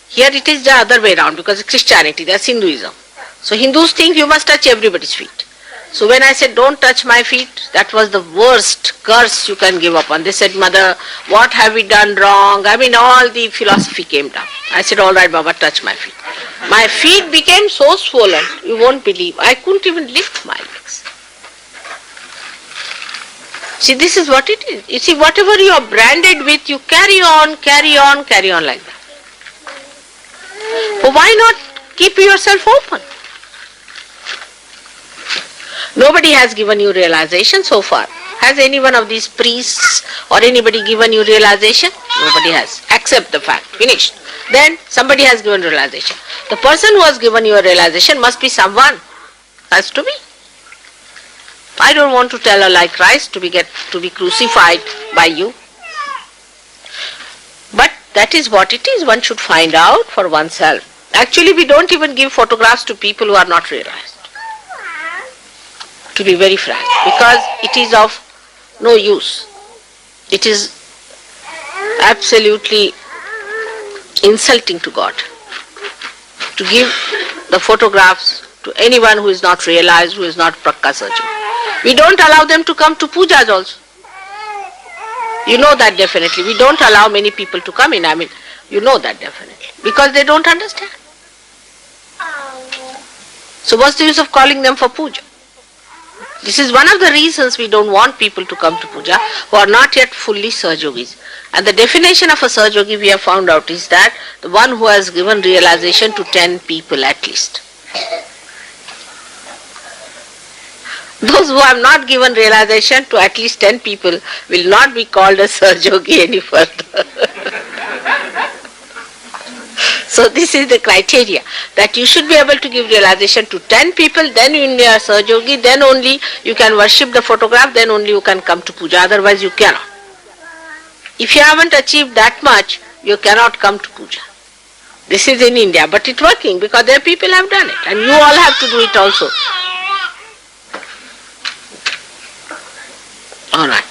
Here it is the other way around, because it's Christianity, that's Hinduism. So Hindus think you must touch everybody's feet. So when I said, don't touch my feet, that was the worst curse you can give up on. They said, Mother, what have we done wrong? I mean, all the philosophy came down. I said, all right, Baba, touch my feet. My feet became so swollen, you won't believe. I couldn't even lift my legs. See, this is what it is. You see, whatever you are branded with, you carry on like that. But why not keep yourself open? Nobody has given you realization so far. Has any one of these priests or anybody given you realization? Nobody has. Accept the fact. Finished. Then somebody has given realization. The person who has given you a realization must be someone. Has to be. I don't want to tell a lie Christ to be crucified by you. But that is what it is. One should find out for oneself. Actually, we don't even give photographs to people who are not realized. To be very frank, because it is of no use. It is absolutely insulting to God to give the photographs to anyone who is not realized, who is not Prakasaju. We don't allow them to come to pujas also. You know that definitely. We don't allow many people to come in. I mean, you know that definitely. Because they don't understand. So what's the use of calling them for puja? This is one of the reasons we don't want people to come to puja who are not yet fully Sahajogis. And the definition of a Sahajogi we have found out is that the one who has given realization to 10 people at least. Those who have not given realization to at least 10 people will not be called a Sahajogi any further. So this is the criteria, that you should be able to give realization to 10 people, then you are Sahajogi, then only you can worship the photograph, then only you can come to puja, otherwise you cannot. If you haven't achieved that much, you cannot come to puja. This is in India, but it's working because their people have done it, and you all have to do it also. All right.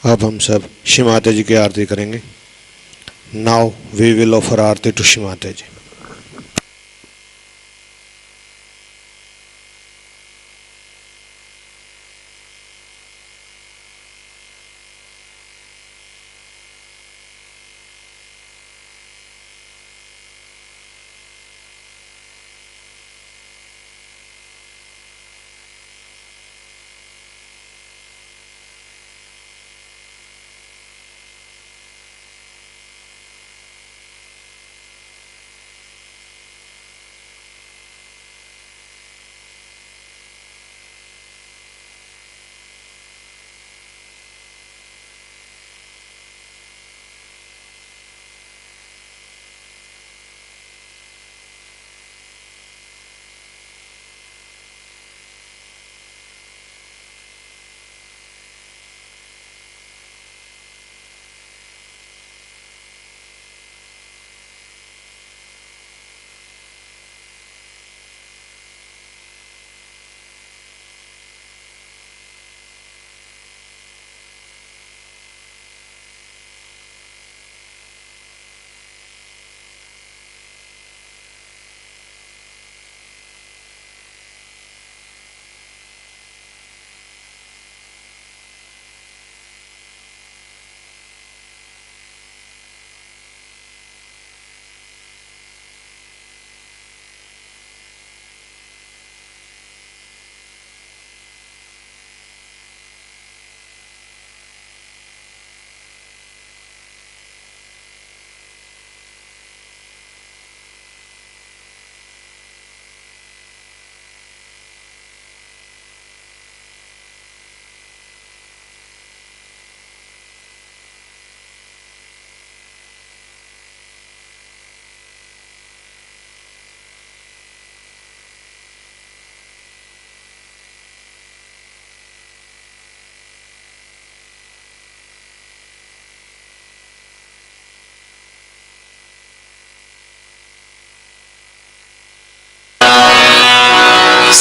अब हम सब श्री माता जी की आरती करेंगे. Now we will offer aarti to Shri Mata ji.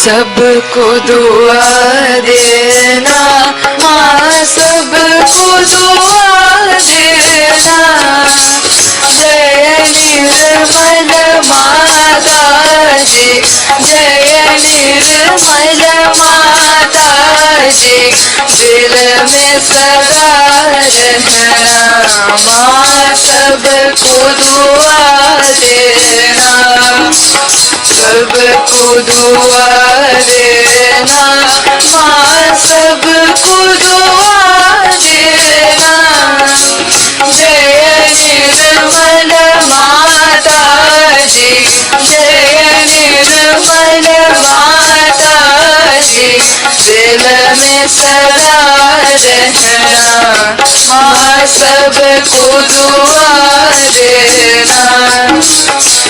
सबको दुआ देना माँ, सबको दुआ देना। जय निर्मल माता जी, जय निर्मल माता जी, दिल में सदा रहना माँ, सबको दुआ देना। सबको दुआ देना माँ, सबको दुआ देना। जय निर्मल माता जी, जय निर्मल माता जी, दिल में सदा रहना माँ, सबको दुआ देना।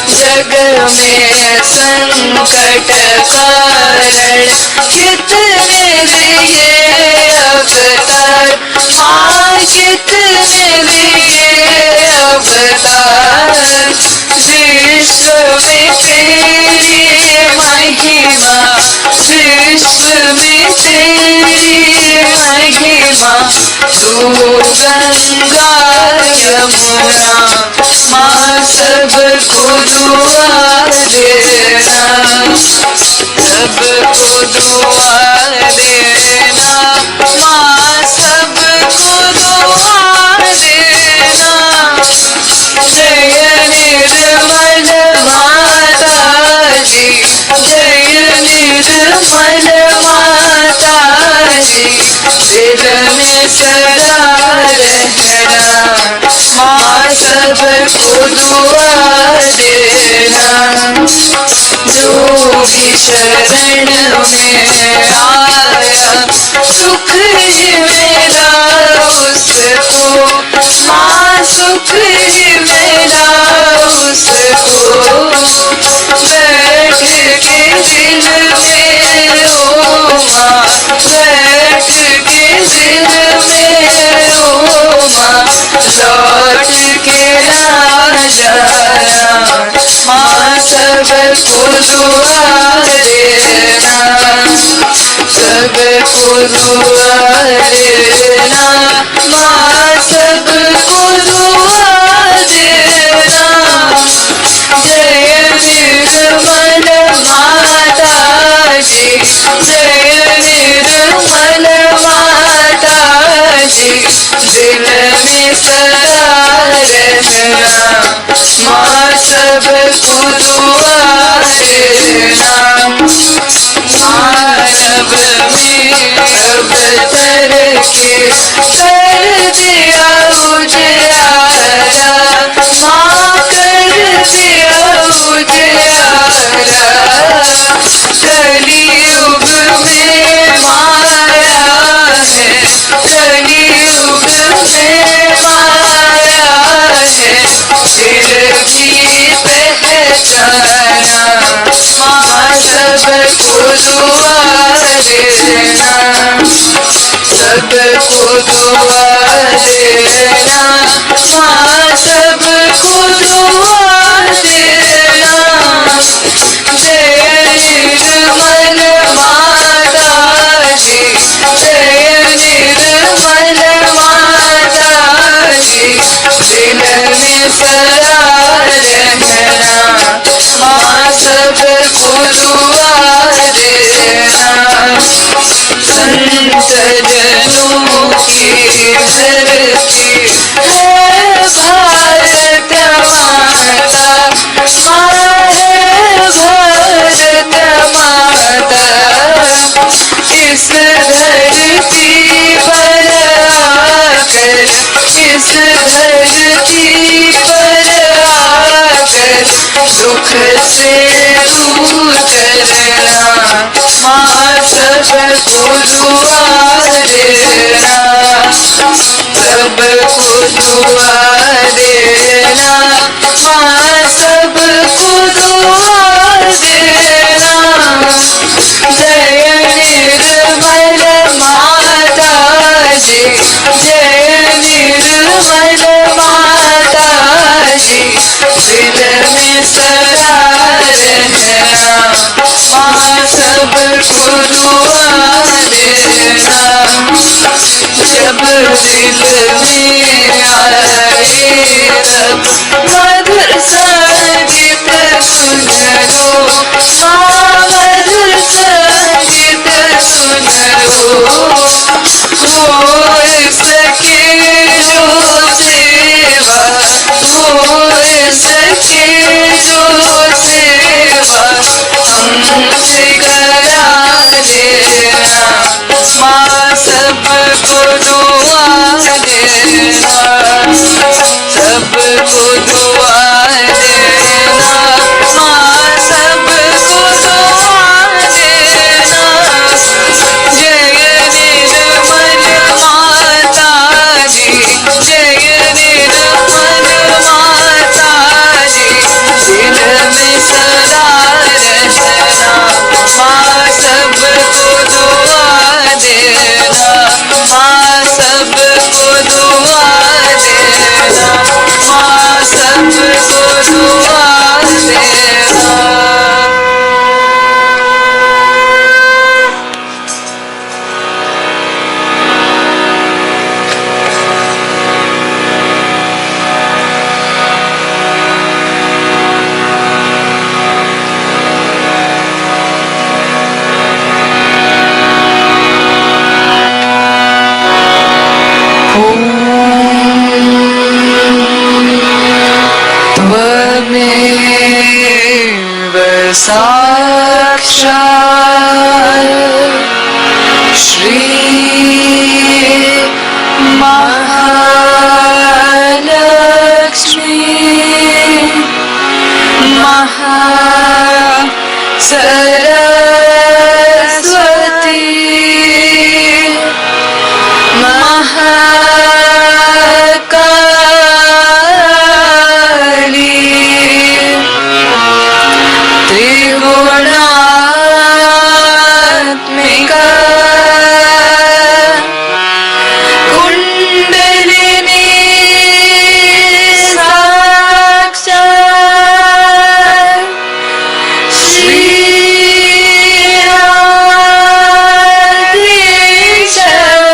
जग में संकट कारण कितने लिए अवतार माँ, कितने लिए अवतार। विश्व में तेरी महिमा, विश्व में तेरी महिमा। तू गंगा यमुना माँ, सबको दुआ देना। सबको दुआ देना माँ, सबको दुआ देना। जय निर्मल माता जी, जय निर्मल माता जी, दिल में सदा रहना माँ, सबको दुआ देना। जो भी शरण में आया सुख ही मिला उसको माँ, सुख ही मिला उसको। बैठ के दिल में ओ माँ, बैठ के दिल में ओ माँ, लौट के ना जाना माँ, सबको दुआ देना। सबको दुआ देना माँ, सबको दुआ देना। जय निर्मल माता जी, जय निर्मल माता जी, दिल में सदा रहना माँ, सबको दुआ देना। मानव में अब तरके कर दिया उजियारा माँ, कर दिया उजियारा। कलियुग में माया है, कलियुग में माया है, फिर भी पहचाना माँ, सबको दुआ देना। सबको दुआ देना माँ, सबको दुआ देना। जय निर्मल माता जी, जय निर्मल माता जी, दिल में सदा रहना माँ, सबको दुआ देना। संत जनों की धरती है भारत माता, माँ है भारत माता। इस धरती पर आकर, इस धरती पर आकर दुख से दूर करना माँ, सबको दुआ देना। सबको दुआ देना माँ, सबको दुआ देना। जय निर्मल माता जी, जय निर्मल माता जी, दिल में सदा रहना माँ, सब को दुआ देना, जब दिल में आए तब मधुर संगीत सुन लो, मधुर संगीत सुन लो। हो सके जो सेवा, हो सके जो सेवा हमसे करा देना, माँ सबको दुआ देना, सबको दुआ देना, माँ सबको दुआ देना। जय निर्मल माता जी, जय निर्मल माता जी, दिल में सदा रहना, माँ सबको दुआ देना, माँ सबको दुआ देना, माँ सबको दुआ देना। त्वमेव साक्षात् श्री महालक्ष्मी महासरस्वती महाकाली त्रिगुणात्मिका कुंडलिनी साक्षात् श्री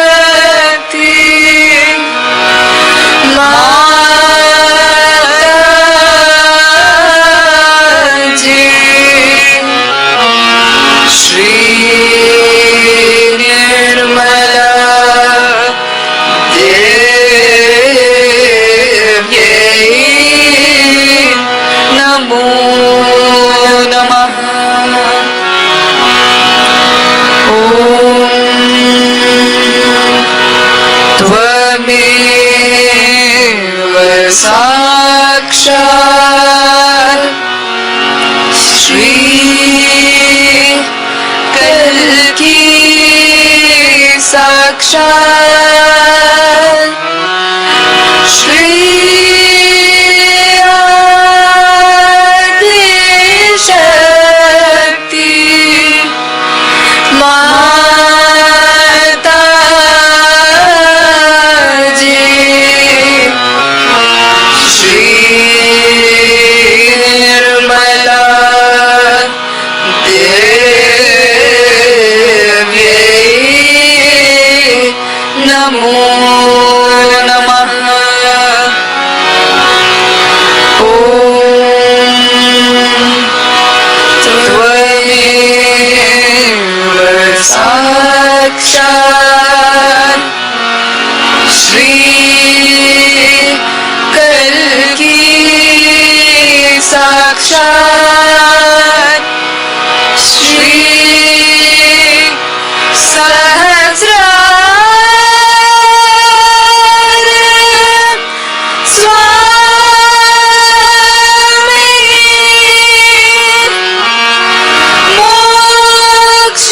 आदिशक्ति माताजी। श्री निर्मला देव्यै नमो नमः। ॐ त्वमेव साक्षात् श्री कल्की साक्षात् श्री आदिशक्ति माताजी। श्री निर्मला देव्यै नमो नमः। ॐ त्वमेव साक्षात् श्री कल्की साक्षात् श्री सहस्रार स्वामी मोक्ष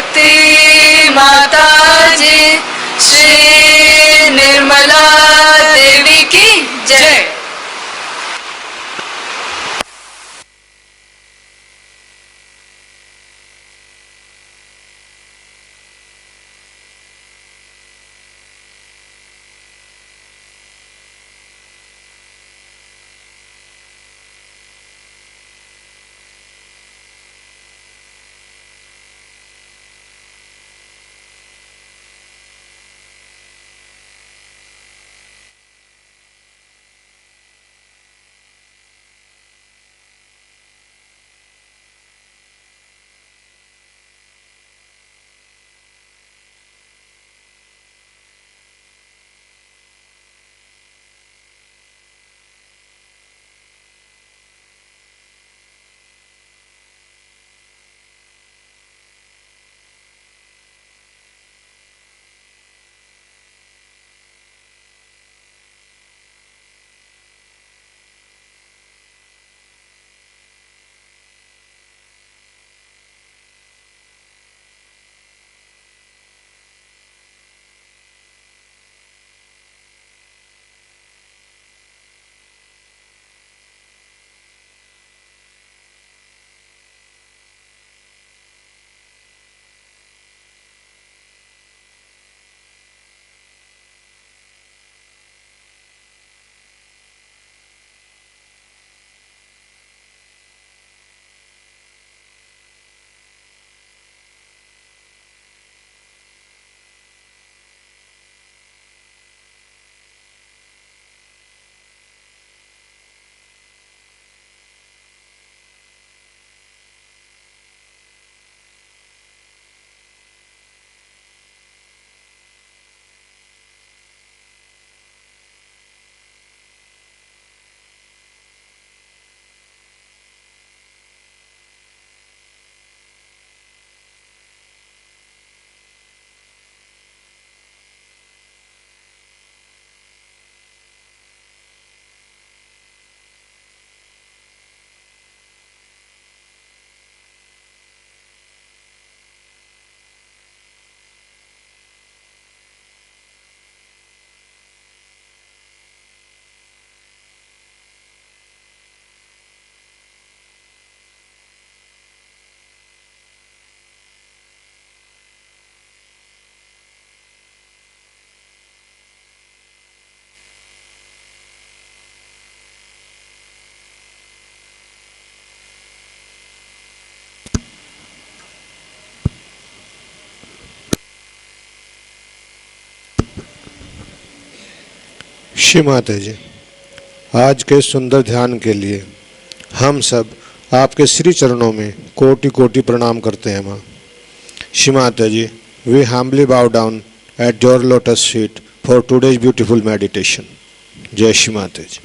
शक्ति माता जी, श्री निर्मला देवी की जय। श्री माता जी, आज के सुंदर ध्यान के लिए हम सब आपके श्री चरणों में कोटि कोटि प्रणाम करते हैं माँ। श्री माता जी, we humbly bow down at your lotus feet for today's beautiful meditation. जय श्री माता जी।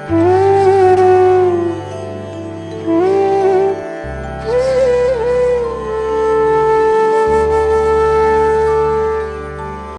Nirmal